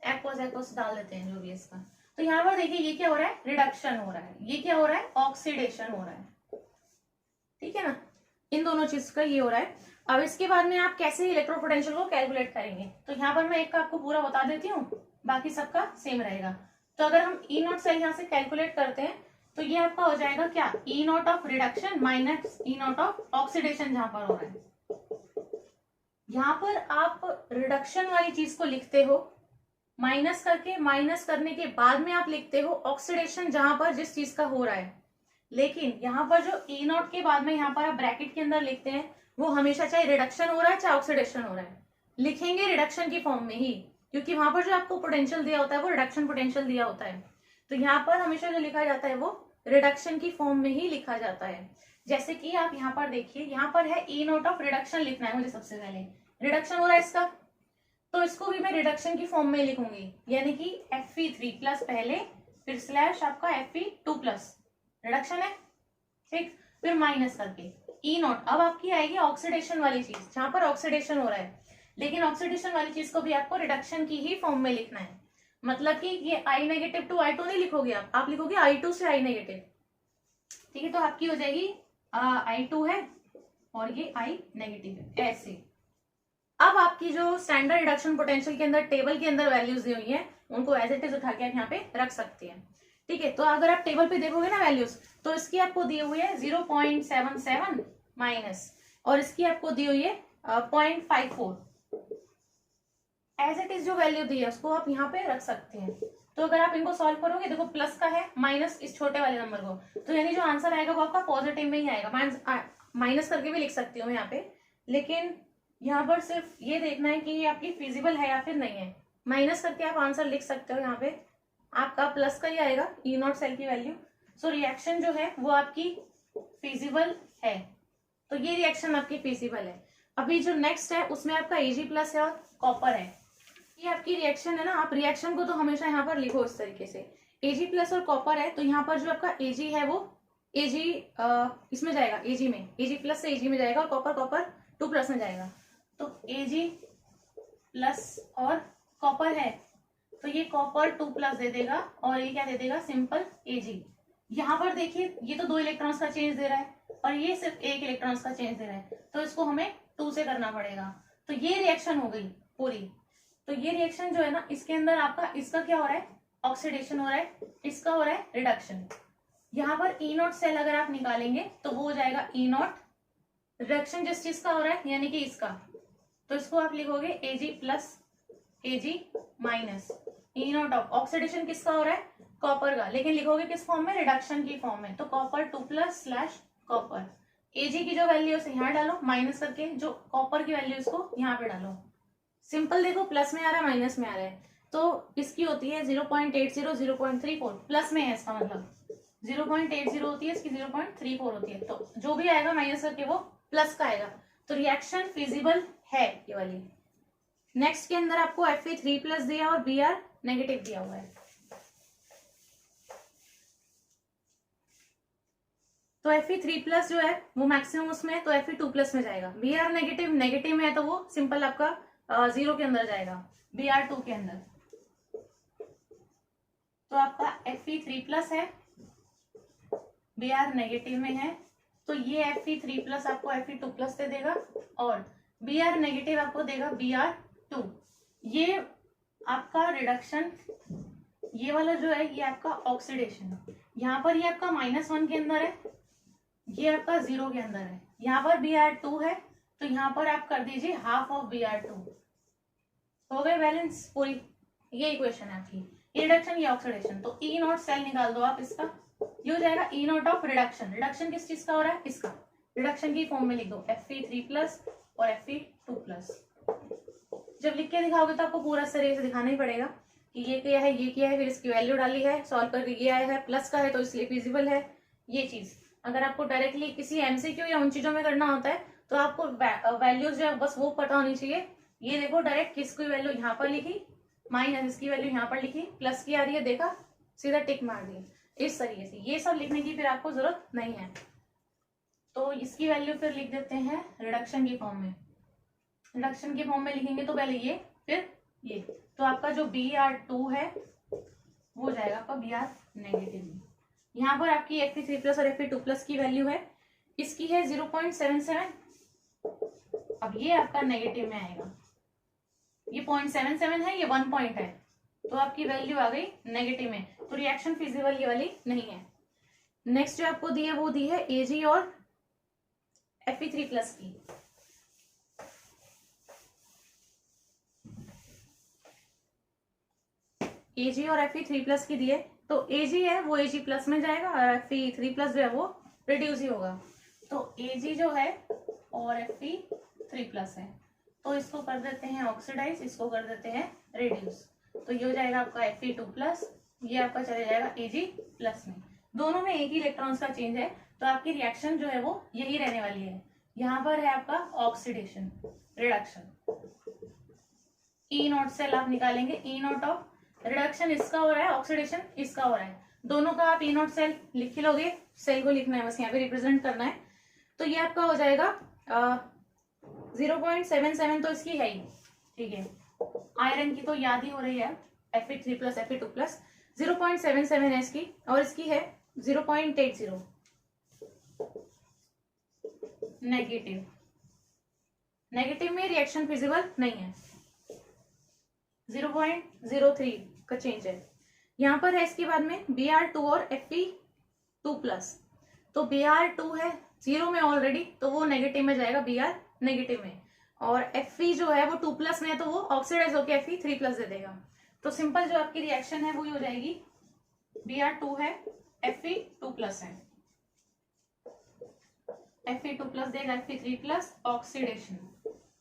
एक्वस एक्वस डाल देते हैं जो भी इसका। तो यहाँ पर देखिए ये क्या हो रहा है, रिडक्शन हो रहा है, ये क्या हो रहा है, ऑक्सीडेशन हो रहा है, ठीक है ना, इन दोनों चीज का ये हो रहा है। अब इसके बाद में आप कैसे इलेक्ट्रोड पोटेंशियल को कैलकुलेट करेंगे, तो यहाँ पर मैं एक का आपको पूरा बता देती हूँ, बाकी सबका सेम रहेगा। तो अगर हम E0 सेल यहाँ से कैलकुलेट करते हैं तो ये आपका हो जाएगा क्या, E0 of reduction minus E0 of oxidation जहां पर हो रहा है। यहाँ पर आप रिडक्शन वाली चीज को लिखते हो माइनस करके, माइनस करने के बाद में आप लिखते हो ऑक्सीडेशन जहां पर जिस चीज का हो रहा है। लेकिन यहाँ पर जो E0 के बाद में यहाँ पर आप ब्रैकेट के अंदर लिखते हैं वो हमेशा चाहे रिडक्शन हो रहा है चाहे ऑक्सीडेशन हो रहा है, लिखेंगे रिडक्शन की फॉर्म में ही, क्योंकि वहां पर जो आपको पोटेंशियल दिया होता है वो रिडक्शन पोटेंशियल दिया होता है। तो यहाँ पर हमेशा जो लिखा जाता है वो रिडक्शन की फॉर्म में ही लिखा जाता है। जैसे कि आप यहाँ पर देखिए, यहाँ पर है ई नोट ऑफ रिडक्शन लिखना है मुझे। सबसे पहले रिडक्शन हो रहा है इसका, तो इसको भी मैं रिडक्शन की फॉर्म में लिखूंगी, यानी कि Fe3 प्लस पहले, फिर स्लैश आपका Fe2 प्लस, रिडक्शन है, ठीक, फिर माइनस करके ई नॉट। अब आपकी आएगी ऑक्सीडेशन वाली चीज, जहां पर ऑक्सीडेशन हो रहा है, लेकिन ऑक्सीडेशन वाली चीज को भी आपको रिडक्शन की ही फॉर्म में लिखना है। मतलब कि ये I नेगेटिव टू I2 नहीं लिखोगे आप लिखोगे I2 से I नेगेटिव, ठीक है। तो आपकी हो जाएगी I2 है और ये I नेगेटिव है, ऐसे। अब आपकी जो स्टैंडर्ड रिडक्शन पोटेंशियल के अंदर टेबल के अंदर वैल्यूज दी हुई है, उनको एज इट इज उठा के आप यहाँ पे रख सकते हैं, ठीक है। तो अगर आप टेबल पे देखोगे ना वैल्यूज, तो इसकी आपको दी हुई है 0.77 माइनस, और इसकी आपको दी हुई है 0.54। एज इट इज जो वैल्यू दी है उसको आप यहाँ पे रख सकते हैं। तो अगर आप इनको सॉल्व करोगे, देखो प्लस का है माइनस इस छोटे वाले नंबर को, तो यानी जो आंसर आएगा वो आपका पॉजिटिव में ही आएगा। माइनस करके भी लिख सकती हूँ यहाँ पे, लेकिन यहाँ पर सिर्फ ये देखना है कि ये आपकी फिजिबल है या फिर नहीं है। माइनस करके आप आंसर लिख सकते हो, यहाँ पे आपका प्लस का ही आएगा ई नॉट सेल की वैल्यू। सो रिएक्शन जो है वो आपकी फिजिबल है, तो ये रिएक्शन आपकी फिजिबल है। अभी जो नेक्स्ट है उसमें आपका Ag प्लस है और कॉपर है, ये आपकी रिएक्शन है ना। आप रिएक्शन को तो हमेशा यहाँ पर लिखो इस तरीके से, Ag प्लस और कॉपर है, तो यहाँ पर जो आपका Ag है वो Ag इसमें जाएगा, Ag में, Ag प्लस से Ag में जाएगा, और कॉपर 2 प्लस में जाएगा। तो Ag प्लस और कॉपर है, तो ये कॉपर 2 प्लस दे देगा, और ये क्या दे देगा, सिंपल Ag। यहाँ पर देखिए ये तो 2 इलेक्ट्रॉन्स का चेंज दे रहा है, और ये सिर्फ 1 इलेक्ट्रॉन्स का चेंज दे रहा है, तो इसको हमें 2 से करना पड़ेगा। तो ये रिएक्शन हो गई पूरी। तो ये रिएक्शन जो है ना, इसके अंदर आपका इसका क्या हो रहा है, ऑक्सीडेशन हो रहा है, इसका हो रहा है रिडक्शन। यहाँ पर ई नॉट सेल अगर आप निकालेंगे तो वो हो जाएगा ई नॉट, रिडक्शन जिस चीज का हो रहा है यानी कि इसका, तो इसको आप लिखोगे Ag plus Ag minus E not of, oxidation किसका हो रहा है, कॉपर का, लेकिन लिखोगे किस फॉर्म में, रिडक्शन की फॉर्म में। तो copper 2 plus slash copper, Ag की जो वैल्यू है यहाँ डालो, माइनस करके जो कॉपर की वैल्यू इसको यहाँ पे डालो। सिंपल देखो, प्लस में आ रहा है माइनस में आ रहा है, तो इसकी होती है 0.80 0.34, प्लस में है इसका मतलब 0.80 होती है, इसकी 0.34 होती है, तो जो भी आएगा माइनस करके वो प्लस का आएगा। तो रिएक्शन फिजिबल है ये वाली। नेक्स्ट के अंदर आपको Fe3 प्लस दिया और Br नेगेटिव दिया हुआ है, तो Fe3 प्लस जो है वो मैक्सिमम उसमें है, तो Fe2 प्लस में जाएगा। Br नेगेटिव में है, तो वो सिंपल आपका 0 के अंदर जाएगा, Br2 के अंदर। तो आपका Fe3 प्लस है, Br नेगेटिव में है, तो ये Fe3 प्लस आपको Fe2 प्लस दे देगा, और Br नेगेटिव आपको देगा Br2। ये आपका रिडक्शन, ये वाला जो है ये आपका ऑक्सीडेशन। यहाँ पर ये आपका -1 के अंदर है, ये आपका 0 के अंदर है। यहाँ पर Br2 है, तो यहाँ पर आप कर दीजिए हाफ ऑफ Br2, हो गए बैलेंस पूरी। ये इक्वेशन है आपकी, ये रिडक्शन ये ऑक्सीडेशन। तो ई नॉट सेल निकाल दो आप इसका, ये हो जाएगा ई नॉट ऑफ रिडक्शन। रिडक्शन किस चीज का हो रहा है, इसका, रिडक्शन की फॉर्म में लिख दो Fe3 प्लस और Fe2 प्लस। जब लिख के दिखाओगे तो आपको पूरा तरह से दिखाना ही पड़ेगा कि ये क्या है, ये क्या है, फिर इसकी वैल्यू डाली है, सॉल्व करके ये आया है, प्लस का है तो इसलिए फिजिबल है। ये चीज अगर आपको डायरेक्टली किसी एमसीक्यू या उन चीजों में करना होता है तो आपको वैल्यूज जो है बस वो पता होनी चाहिए। ये देखो डायरेक्ट किसकी वैल्यू यहाँ पर लिखी, माइनस इसकी वैल्यू यहाँ पर लिखी, प्लस की आ रही है, देखा, सीधा टिक मार दी। इस तरीके से ये सब लिखने की फिर आपको जरूरत नहीं है। तो इसकी वैल्यू फिर लिख देते हैं रिडक्शन की फॉर्म में। रिडक्शन की फॉर्म में लिखेंगे तो पहले ये फिर ये, तो आपका जो Br2 है वो हो जाएगा आपका Br नेगेटिव। यहाँ पर आपकी Fe3 प्लस और Fe2 प्लस की वैल्यू है, इसकी है 0.77। अब ये आपका नेगेटिव में आएगा, ये 0.77 है, ये 1 पॉइंट है, तो आपकी वैल्यू आ गई नेगेटिव में। तो रिएक्शन फिजिबल ये वाली नहीं है। नेक्स्ट जो आपको दी है वो दी है Ag और Fe3 प्लस की। Ag और Fe3 प्लस की दिए, तो Ag है वो Ag प्लस में जाएगा और Fe3 प्लस जो है वो रिड्यूस ही होगा। तो Ag जो है और Fe3 प्लस है, तो इसको कर देते हैं ऑक्सीडाइज, इसको कर देते हैं रिड्यूस। तो ये हो जाएगा आपका Fe2 प्लस, ये आपका चले जाएगा Ag प्लस में। दोनों में एक ही इलेक्ट्रॉन्स का चेंज है, तो आपकी रिएक्शन जो है वो यही रहने वाली है। यहाँ पर है आपका oxidation reduction, E not cell आप निकालेंगे, ई नॉट ऑफ रिडक्शन इसका हो रहा है, ऑक्सीडेशन इसका हो रहा है, दोनों का आप ई नॉट सेल लिख लोगे, सेल को लिखना है बस, यहाँ पे रिप्रेजेंट करना है। तो ये आपका हो जाएगा 0.77 तो इसकी है ही, ठीक है। आयरन की तो याद ही हो रही है, Fe3+ Fe2+, 0.77 है इसकी, और इसकी है 0.80 नेगेटिव। नेगेटिव में रिएक्शन फिजिबल नहीं है, 0.03 का चेंज है। यहाँ पर है इसके बाद में Br2 और Fe2+, तो Br2 है 0 में ऑलरेडी, तो वो नेगेटिव में जाएगा, Br नेगेटिव में, और Fe जो है वो 2+ में है, तो वो ऑक्सीडाइज होकर Fe3+ दे देगा। तो सिंपल जो आपकी रिएक्शन है वो ही हो जाएगी, Br2 है Fe2+ है, Fe2+ देगा Fe3+, ऑक्सीडेशन,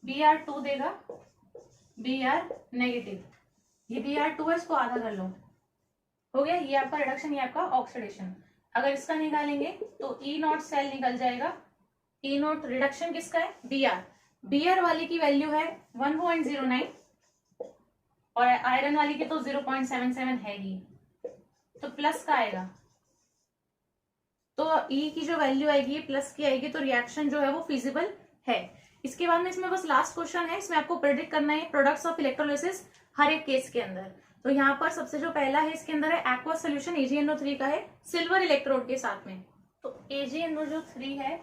Br2 देगा Br नेगेटिव, ये Br2 है, इसको आधा कर लो, हो गया, ये आपका रिडक्शन, ये आपका ऑक्सीडेशन। अगर इसका निकालेंगे तो ई नॉट सेल निकल जाएगा, ई नॉट रिडक्शन किसका है, Br वाली की वैल्यू है 1.09 और आयरन वाली की तो 0.77 है ही, तो प्लस का आएगा, तो ई की जो वैल्यू आएगी प्लस की आएगी, तो रिएक्शन जो है वो फिजिबल है। इसके बाद में इसमें बस लास्ट क्वेश्चन है, इसमें आपको प्रेडिक्ट करना है प्रोडक्ट्स ऑफ इलेक्ट्रोलिसिस हर एक केस के अंदर। तो यहाँ पर सबसे जो पहला है इसके अंदर है एक्वा सोल्यूशन AgNO3 का है सिल्वर इलेक्ट्रोड के साथ में, तो AgNO3 है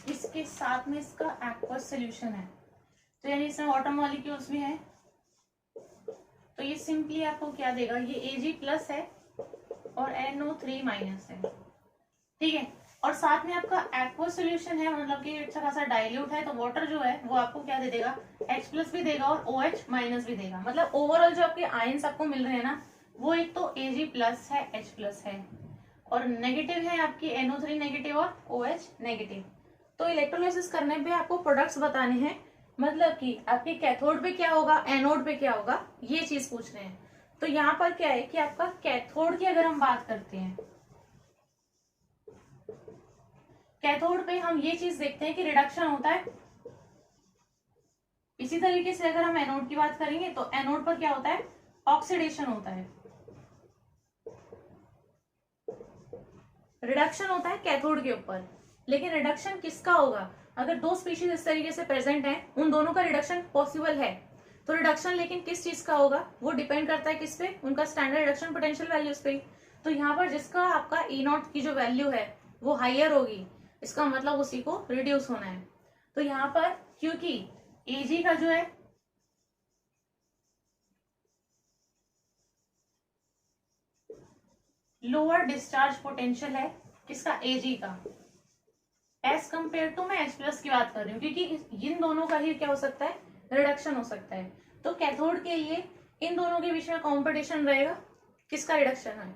इसके साथ में इसका एक्वा सोल्यूशन है, तो यानी इसमें वाटर मॉलिक्यूल्स भी है, तो ये सिंपली आपको क्या देगा, ये Ag+ है और NO3- है, ठीक है। और साथ में आपका एक्वा सोल्यूशन है, मतलब कि अच्छा खासा डाइल्यूट है, तो वाटर जो है वो आपको क्या दे देगा, H+ भी देगा और OH- भी देगा। मतलब ओवरऑल जो आपके आयंस आपको मिल रहे हैं ना, वो एक तो Ag+ है, H+ है, और नेगेटिव है आपकी NO3 नेगेटिव और OH नेगेटिव। तो इलेक्ट्रोलाइसिस करने पे आपको प्रोडक्ट्स बताने हैं, मतलब कि आपके कैथोड पे क्या होगा, एनोड पे क्या होगा, ये चीज पूछ रहे हैं। तो यहाँ पर क्या है कि आपका कैथोड की अगर हम बात करते हैं, कैथोड पे हम ये चीज देखते हैं कि रिडक्शन होता है। इसी तरीके से अगर हम एनोड की बात करेंगे तो एनोड पर क्या होता है, ऑक्सीडेशन होता है, रिडक्शन होता है कैथोड के ऊपर। लेकिन रिडक्शन किसका होगा, अगर दो स्पीशीज इस तरीके से प्रेजेंट हैं, उन दोनों का रिडक्शन पॉसिबल है, तो रिडक्शन लेकिन किस चीज का होगा, वो डिपेंड करता है किस पे, उनका स्टैंडर्ड रिडक्शन पोटेंशियल वैल्यूज पे। तो यहाँ पर जिसका आपका E0 की जो वैल्यू है वो हाइयर होगी, इसका मतलब उसी को रिड्यूस होना है। तो यहाँ पर क्योंकि Ag का जो है लोअर डिस्चार्ज पोटेंशियल है, किसका, Ag का, एज कंपेयर टू, मैं H+ की बात कर रही हूँ, क्योंकि इन दोनों का ही क्या हो सकता है, रिडक्शन हो सकता है। तो कैथोड के लिए इन दोनों के बीच में कॉम्पिटिशन रहेगा, किसका रिडक्शन है।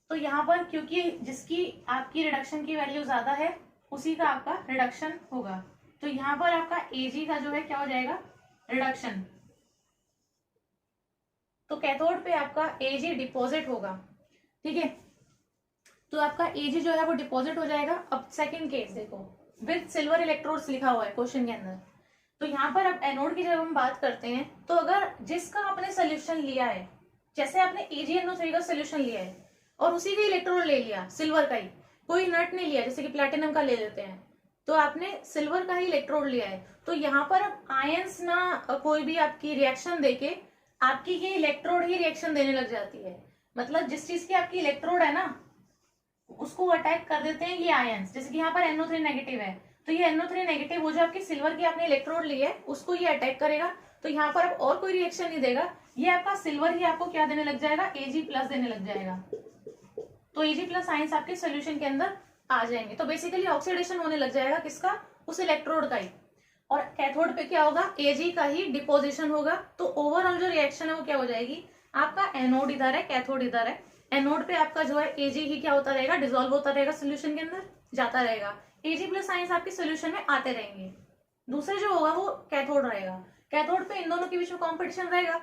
तो यहाँ पर क्योंकि जिसकी आपकी रिडक्शन की वैल्यू ज्यादा है उसी का आपका रिडक्शन होगा, तो यहाँ पर आपका Ag का जो है क्या हो जाएगा, रिडक्शन। तो कैथोड पे आपका Ag डिपॉजिट होगा, ठीक है, तो आपका Ag जो है वो डिपॉजिट हो जाएगा। अब सेकंड केस देखो, विद सिल्वर इलेक्ट्रोड्स लिखा हुआ है क्वेश्चन के अंदर। तो यहाँ पर अब एनोड की जब हम बात करते हैं, तो अगर जिसका आपने सोल्यूशन लिया है, जैसे आपने AgNO3 का सोल्यूशन लिया है और उसी का इलेक्ट्रोड ले लिया सिल्वर का ही, कोई नट नहीं लिया, जैसे कि प्लैटिनम का ले लेते हैं, तो आपने सिल्वर का ही इलेक्ट्रोड लिया है, तो यहाँ पर अब आयंस ना कोई भी आपकी रिएक्शन देके आपकी ये इलेक्ट्रोड ही रिएक्शन देने लग जाती है। मतलब जिस चीज की आपकी इलेक्ट्रोड है ना, उसको अटैक कर देते हैं ये आयंस। जैसे कि यहाँ पर NO3 नेगेटिव है, तो ये NO3 नेगेटिव वो जो आपकी सिल्वर की आपने इलेक्ट्रोड ली है उसको ये अटैक करेगा, तो यहाँ पर अब और कोई रिएक्शन नहीं देगा, ये आपका सिल्वर ही आपको क्या देने लग जाएगा, Ag+ देने लग जाएगा। तो Ag+ आयंस आपके सोल्यूशन के अंदर आ जाएंगे, तो बेसिकली ऑक्सीडेशन होने लग जाएगा किसका, उस इलेक्ट्रोड का ही। और कैथोड पे क्या होगा, Ag का ही डिपोजिशन होगा, तो ओवरऑल जो रिएक्शन है वो क्या हो जाएगी, आपका एनोड इधर है, कैथोड इधर है, एनोड पे आपका जो है Ag ही क्या होता रहेगा, डिसॉल्व होता रहेगा, सोल्यूशन के अंदर जाता रहेगा, Ag+ आयंस आपके सोल्यूशन में आते रहेंगे। दूसरे जो होगा वो कैथोड रहेगा, कैथोड पे इन दोनों के बीच में कॉम्पिटिशन रहेगा।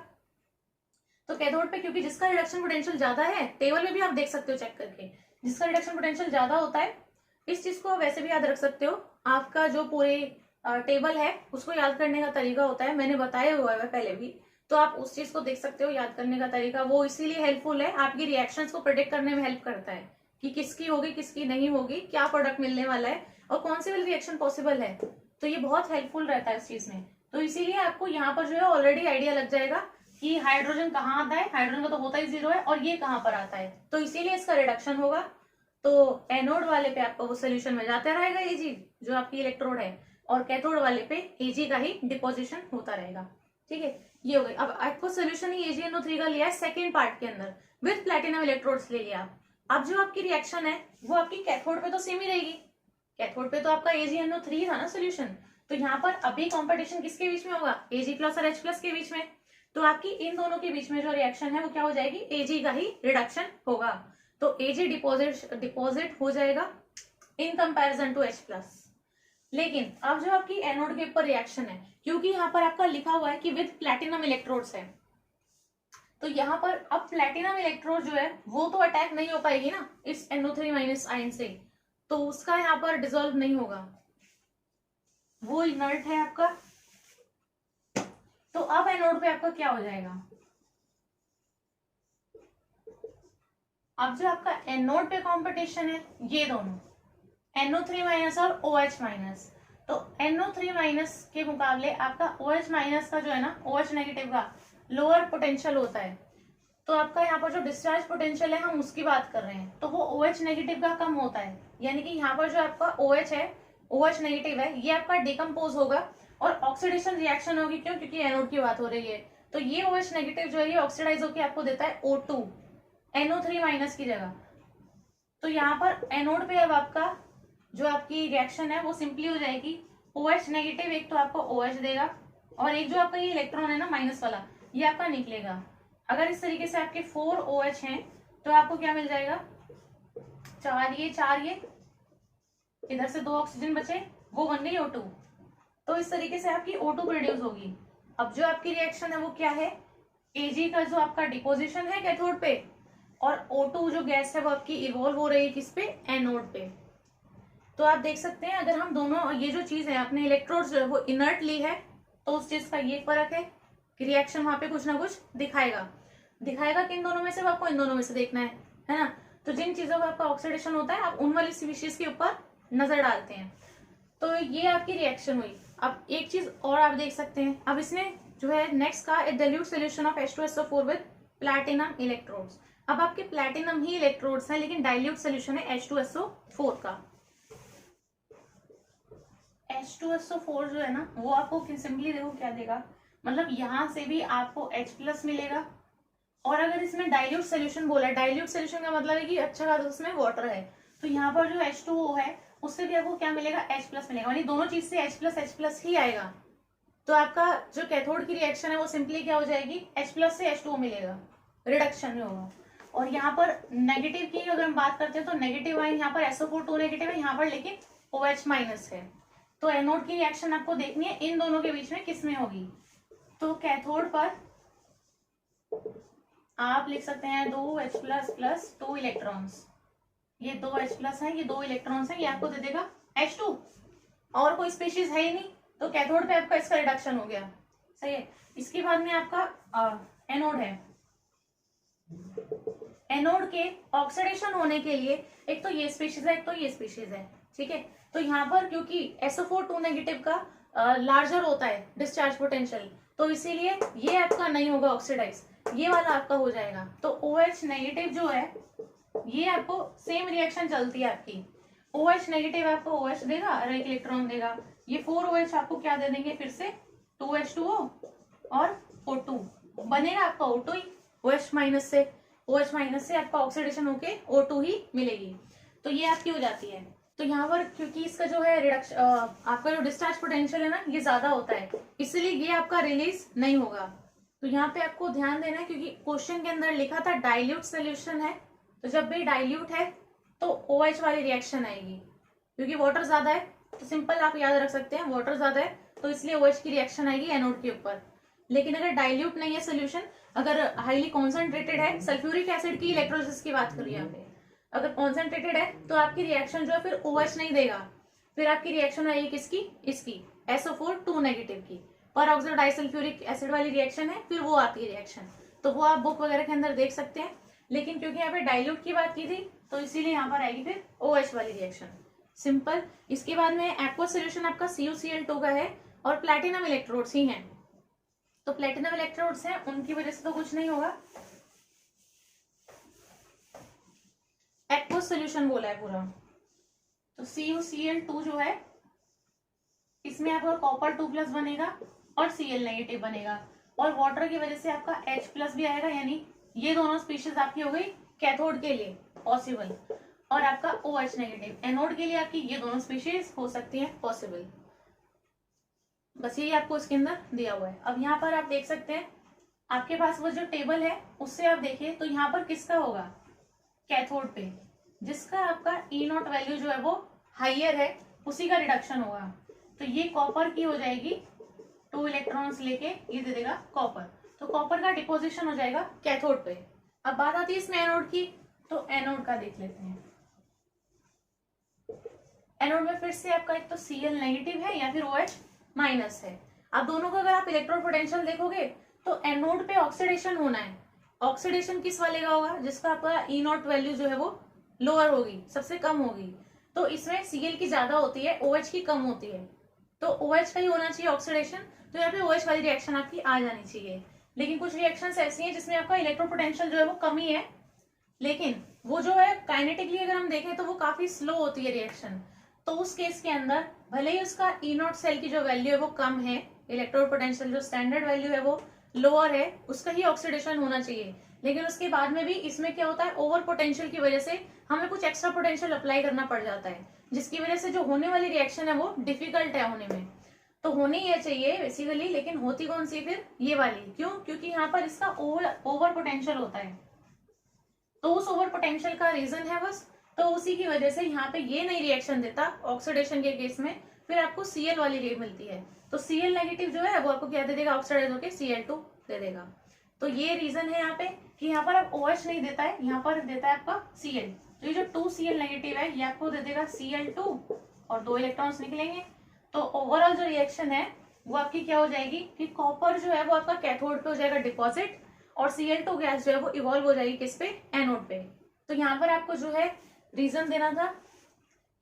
तो कैथोड पे क्योंकि जिसका रिडक्शन पोटेंशियल ज्यादा है, टेबल में भी आप देख सकते हो चेक करके, जिसका रिडक्शन पोटेंशियल ज्यादा होता है। इस चीज को आप वैसे भी याद रख सकते हो, आपका जो पूरे टेबल है उसको याद करने का तरीका होता है, मैंने बताया हुआ है पहले भी, तो आप उस चीज को देख सकते हो। याद करने का तरीका वो इसीलिए हेल्पफुल है, आपकी रिएक्शंस को प्रेडिक्ट करने में हेल्प करता है कि किसकी होगी किसकी नहीं होगी, क्या प्रोडक्ट मिलने वाला है और कौन सी वाली रिएक्शन पॉसिबल है। तो ये बहुत हेल्पफुल रहता है इस चीज में। तो इसीलिए आपको यहाँ पर जो है ऑलरेडी आइडिया लग जाएगा कि हाइड्रोजन कहाँ आता है, हाइड्रोजन का तो होता ही 0 है, और ये कहाँ पर आता है, तो इसीलिए इसका रिडक्शन होगा। तो एनोड वाले पे आपका वो सोल्यूशन में जाता रहेगा Ag जो आपकी इलेक्ट्रोड है, और कैथोड वाले पे Ag का ही डिपोजिशन होता रहेगा। ठीक है, ये हो गई। अब आपको सोल्यूशन ही AgNO3 का लिया है सेकेंड पार्ट के अंदर, विथ प्लेटिनम इलेक्ट्रोड्स ले लिया। अब जो आपकी रिएक्शन है वो आपकी कैथोड पे तो सेम ही रहेगी, कैथोड पे तो आपका AgNO3 था ना सोल्यूशन, तो यहाँ पर अभी कॉम्पिटिशन किसके बीच में होगा, Ag+ और H+ के बीच में। तो आपकी इन दोनों के बीच में जो रिएक्शन है वो क्या हो जाएगी, Ag का ही रिडक्शन होगा। तो Ag डिपोजिट हो जाएगा इन कंपैरिजन टू H+। लेकिन अब जो आपकी एनोड के ऊपर रिएक्शन है, क्योंकि यहाँ पर आपका लिखा हुआ है कि विद प्लैटिनम इलेक्ट्रोड्स है, तो यहाँ पर अब प्लैटिनम इलेक्ट्रोड जो है वो तो अटैक नहीं हो पाएगी ना इस NO3- आयन से, तो उसका यहाँ पर डिसॉल्व नहीं होगा, वो इनर्ट है आपका। तो अब एनोड पे आपका क्या हो जाएगा, अब जो आपका एनोड पे कंपटीशन है ये दोनों NO3- और OH-, तो NO3- के मुकाबले आपका OH- का जो है ना, OH- का लोअर पोटेंशियल होता है। तो आपका यहाँ पर जो डिस्चार्ज पोटेंशियल है हम उसकी बात कर रहे हैं, तो वो OH- का कम होता है, यानी कि यहाँ पर जो आपका OH है, OH- है, ये आपका डिकम्पोज होगा और ऑक्सीडेशन रिएक्शन होगी। क्यों, क्योंकि एनोड की बात हो रही है। तो ये OH- जो है ये ऑक्सीडाइज होकर आपको देता है O2 NO3- की जगह। तो यहाँ पर एनोड पे अब आपका जो आपकी रिएक्शन है वो सिंपली हो जाएगी OH-, एक तो आपको OH देगा और एक जो आपका ये इलेक्ट्रॉन है ना माइनस वाला, ये आपका निकलेगा। अगर इस तरीके से आपके 4 OH हैं तो आपको क्या मिल जाएगा, 4 ये इधर से 2 ऑक्सीजन बचे, वो बन गई O2। तो इस तरीके से आपकी O2 प्रोड्यूस होगी। अब जो आपकी रिएक्शन है वो क्या है, Ag का जो आपका डिपोजिशन है कैथोड पे, और O2 जो गैस है वो आपकी इवॉल्व हो रही है किस पे, एनोड पे। तो आप देख सकते हैं अगर हम दोनों ये जो चीज है अपने इलेक्ट्रोड्स वो इनर्ट ली है, तो उस चीज का ये फर्क है कि रिएक्शन वहां पे कुछ ना कुछ दिखाएगा कि इन दोनों में से आपको इन दोनों में से देखना है ना। तो जिन चीजों का आपका ऑक्सीडेशन होता है आप उन वाली स्पीशीज के ऊपर नजर डालते हैं। तो ये आपकी रिएक्शन हुई। अब एक चीज और आप देख सकते हैं, अब इसमें जो है नेक्स्ट का dilute solution of H2SO4 with platinum electrodes. अब आपके प्लैटिनम ही इलेक्ट्रोड्स हैं लेकिन डाइल्यूट सॉल्यूशन है H2SO4 का। H2SO4 जो है ना वो आपको सिंपली देखो क्या देगा, मतलब यहां से भी आपको H+ मिलेगा, और अगर इसमें डाइल्यूट सोल्यूशन बोला है, डाइल्यूट सोल्यूशन का मतलब है कि अच्छा खासा उसमें वाटर है, तो यहाँ पर जो H2O है उससे भी आपको क्या मिलेगा, H+ मिलेगा, यानी दोनों चीज से H+ ही आएगा। तो आपका जो कैथोड की रिएक्शन है वो सिंपली क्या हो जाएगी, H+ से H2O मिलेगा, रिडक्शन नहीं होगा। और यहाँ पर नेगेटिव की अगर हम बात करते हैं तो नेगेटिव आयन यहाँ पर SO4 2 नेगेटिव है यहाँ पर, लेकिन OH- है। तो एनोड की रिएक्शन आपको देखनी है इन दोनों के बीच में किसमें होगी। तो कैथोड पर आप लिख सकते हैं 2H+ + 2 इलेक्ट्रॉन्स, ये 2H+ है, ये 2 इलेक्ट्रॉन्स है, ये आपको दे देगा H2, और कोई स्पीशीज है ही नहीं, तो कैथोड पे आपका इसका रिडक्शन हो गया, सही है। इसके बाद में आपका एनोड है। एनोड के ऑक्सीडेशन होने के लिए एक तो ये स्पीशीज है, एक तो ये स्पीशीज है, ठीक है। तो यहाँ पर क्योंकि SO4 2 नेगेटिव का लार्जर होता है डिस्चार्ज पोटेंशियल, तो इसीलिए ये आपका नहीं होगा ऑक्सीडाइज, ये वाला आपका हो जाएगा। तो OH- जो है ये आपको सेम रिएक्शन चलती है आपकी, OH- आपको OH देगा और एक इलेक्ट्रॉन देगा, ये 4 OH आपको क्या दे देंगे फिर से 2H2O और O2, बनेगा आपका O2 ही, OH- से आपका ऑक्सीडेशन होके O2 ही मिलेगी। तो ये आपकी हो जाती है। तो यहाँ पर क्योंकि इसका जो है रिडक्शन आपका जो डिस्चार्ज पोटेंशियल है ना ये ज्यादा होता है, इसलिए ये आपका रिलीज नहीं होगा। तो यहाँ पे आपको ध्यान देना है क्योंकि क्वेश्चन के अंदर लिखा था डाइल्यूट सोल्यूशन है, तो जब भी डाइल्यूट है तो OH वाली रिएक्शन आएगी, क्योंकि वाटर ज्यादा है तो सिंपल आप याद रख सकते हैं वाटर ज्यादा है तो इसलिए OH की रिएक्शन आएगी एनोड के ऊपर। लेकिन अगर डाइल्यूट नहीं है सोल्यूशन, अगर हाईली कॉन्सेंट्रेटेड है, सल्फ्यूरिक एसिड की इलेक्ट्रोलिसिस की बात करिए यहाँ पे, अगर कॉन्सेंट्रेटेड है तो आपकी रिएक्शन जो है फिर OH नहीं देगा, फिर आपकी रिएक्शन आएगी किसकी, इसकी SO4 2 नेगेटिव की, पर ऑक्साइड डाइसल्फ्यूरिक एसिड वाली रिएक्शन है, फिर वो आती है रिएक्शन। तो वो आप बुक वगैरह के अंदर देख सकते हैं। लेकिन क्योंकि यहाँ पे डाइल्यूट की बात की थी तो इसीलिए यहाँ पर आएगी फिर OH वाली रिएक्शन, सिंपल। इसके बाद में एक्वस सोल्यूशन आपका CuCl2 का है और प्लैटिनम इलेक्ट्रोड्स ही हैं, तो प्लैटिनम इलेक्ट्रोड्स हैं, उनकी वजह से तो कुछ नहीं होगा। एक्वस सोल्यूशन बोला है पूरा, तो CuCl2 जो है इसमें आपका कॉपर 2+ बनेगा और Cl नेगेटिव बनेगा, और वाटर की वजह से आपका H+ भी आएगा, यानी ये दोनों स्पीशीज आपकी हो गई कैथोड के लिए पॉसिबल, और आपका OH नेगेटिव एनोड के लिए आपकी ये दोनों स्पीशीज हो सकती हैं पॉसिबल। बस यही आपको इसके अंदर दिया हुआ है। अब यहाँ पर आप देख सकते हैं आपके पास वो जो टेबल है उससे आप देखिए तो यहाँ पर किसका होगा, कैथोड पे, जिसका आपका E0 वैल्यू जो है वो हाइयर है उसी का रिडक्शन होगा। तो ये कॉपर की हो जाएगी, 2 इलेक्ट्रॉन्स लेके ये दे देगा कॉपर, तो कॉपर का डिपोजिशन हो जाएगा कैथोड पे। अब बात आती है इसमें एनोड की, तो एनोड का देख लेते हैं। एनोड में फिर से आपका एक तो Cl नेगेटिव है या फिर OH माइनस है। अब दोनों का अगर आप इलेक्ट्रॉन पोटेंशियल देखोगे तो एनोड पे ऑक्सीडेशन होना है। ऑक्सीडेशन किस वाले का होगा, जिसका आपका E0 वैल्यू जो है वो लोअर होगी, सबसे कम होगी। तो इसमें Cl की ज्यादा होती है, OH की कम होती है, तो OH का ही होना चाहिए ऑक्सीडेशन, तो यहाँ पे OH वाली रिएक्शन आपकी आ जानी चाहिए। लेकिन कुछ रिएक्शंस ऐसी हैं जिसमें आपका इलेक्ट्रो पोटेंशियल जो है वो कम ही है, लेकिन वो जो है काइनेटिकली अगर हम देखें तो वो काफी स्लो होती है रिएक्शन। तो उस केस के अंदर भले ही उसका E0 सेल की जो वैल्यू है वो कम है, इलेक्ट्रो पोटेंशियल जो स्टैंडर्ड वैल्यू है वो लोअर है, उसका ही ऑक्सीडेशन होना चाहिए, लेकिन उसके बाद में भी इसमें क्या होता है, ओवर पोटेंशियल की वजह से हमें कुछ एक्स्ट्रा पोटेंशियल अप्लाई करना पड़ जाता है, जिसकी वजह से जो होने वाली रिएक्शन है वो डिफिकल्ट है होने में। तो होनी ये चाहिए बेसिकली, लेकिन होती कौन सी फिर, ये वाली। क्यों, क्योंकि यहाँ पर इसका ओवर पोटेंशियल होता है, तो उस ओवर पोटेंशियल का रीजन है बस, तो उसी की वजह से यहाँ पे ये नहीं रिएक्शन देता ऑक्सीडेशन के केस में, फिर आपको Cl वाली रेट मिलती है। तो Cl नेगेटिव जो है वो आपको क्या दे देगा, ऑक्सीडाइज होकर Cl2 दे देगा। तो ये रीजन है यहाँ पे कि यहाँ पर आप OH नहीं देता है, यहाँ पर देता है आपका Cl। तो ये जो 2Cl नेगेटिव है ये आपको दे देगा Cl2 और 2 इलेक्ट्रॉन्स निकलेंगे। तो ओवरऑल जो रिएक्शन है वो आपकी क्या हो जाएगी कि कॉपर जो है वो आपका कैथोड पे हो जाएगा डिपॉजिट, और Cl2 गैस जो है वो इवॉल्व हो जाएगी किस पे, एनोड पे। तो यहाँ पर आपको जो है रीजन देना था,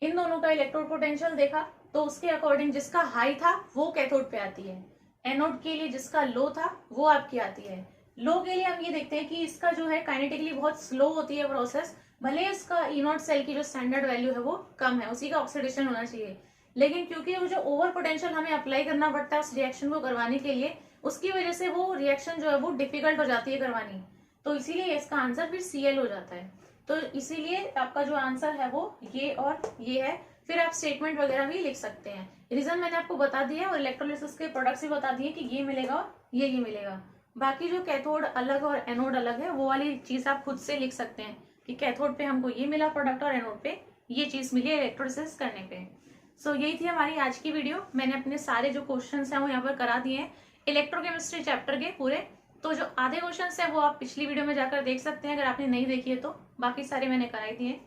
इन दोनों का इलेक्ट्रोड पोटेंशियल देखा तो उसके अकॉर्डिंग जिसका हाई था वो कैथोड पे आती है, एनोड के लिए जिसका लो था वो आपकी आती है। लो के लिए हम ये देखते हैं कि इसका जो है काइनेटिकली बहुत स्लो होती है प्रोसेस, भले इसका E0 सेल की जो स्टैंडर्ड वैल्यू है वो कम है, उसी का ऑक्सीडेशन होना चाहिए, लेकिन क्योंकि वो जो ओवर पोटेंशियल हमें अप्लाई करना पड़ता है उस रिएक्शन को करवाने के लिए, उसकी वजह से वो रिएक्शन जो है वो डिफिकल्ट हो जाती है करवानी, तो इसीलिए इसका आंसर फिर Cl हो जाता है। तो इसीलिए आपका जो आंसर है वो ये और ये है। फिर आप स्टेटमेंट वगैरह भी लिख सकते हैं, रीजन मैंने आपको बता दिया और इलेक्ट्रोलिसिस के प्रोडक्ट्स भी बता दिए कि ये मिलेगा और ये मिलेगा। बाकी जो कैथोड अलग और एनोड अलग है वो वाली चीज आप खुद से लिख सकते हैं कि कैथोड पे हमको ये मिला प्रोडक्ट और एनोड पे ये चीज मिली इलेक्ट्रोलिसिस करने पे। सो यही थी हमारी आज की वीडियो। मैंने अपने सारे जो क्वेश्चंस हैं वो यहाँ पर करा दिए हैं इलेक्ट्रोकेमिस्ट्री चैप्टर के पूरे। तो जो आधे क्वेश्चंस हैं वो आप पिछली वीडियो में जाकर देख सकते हैं अगर आपने नहीं देखी है तो, बाकी सारे मैंने कराई दिए।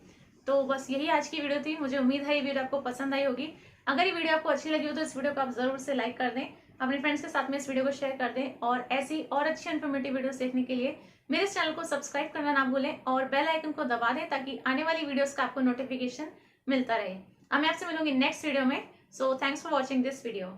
तो बस यही आज की वीडियो थी। मुझे उम्मीद है ये वीडियो आपको पसंद आई होगी। अगर ये वीडियो आपको अच्छी लगी हो तो इस वीडियो को आप जरूर से लाइक कर दें, अपने फ्रेंड्स के साथ में इस वीडियो को शेयर कर दें, और ऐसी और अच्छी इन्फॉर्मेटिव वीडियोस देखने के लिए मेरे इस चैनल को सब्सक्राइब करना ना भूलें और बेल आइकन को दबा दें ताकि आने वाली वीडियोस का आपको नोटिफिकेशन मिलता रहे। अब मैं आपसे मिलूंगी नेक्स्ट वीडियो में। So thanks for watching this video.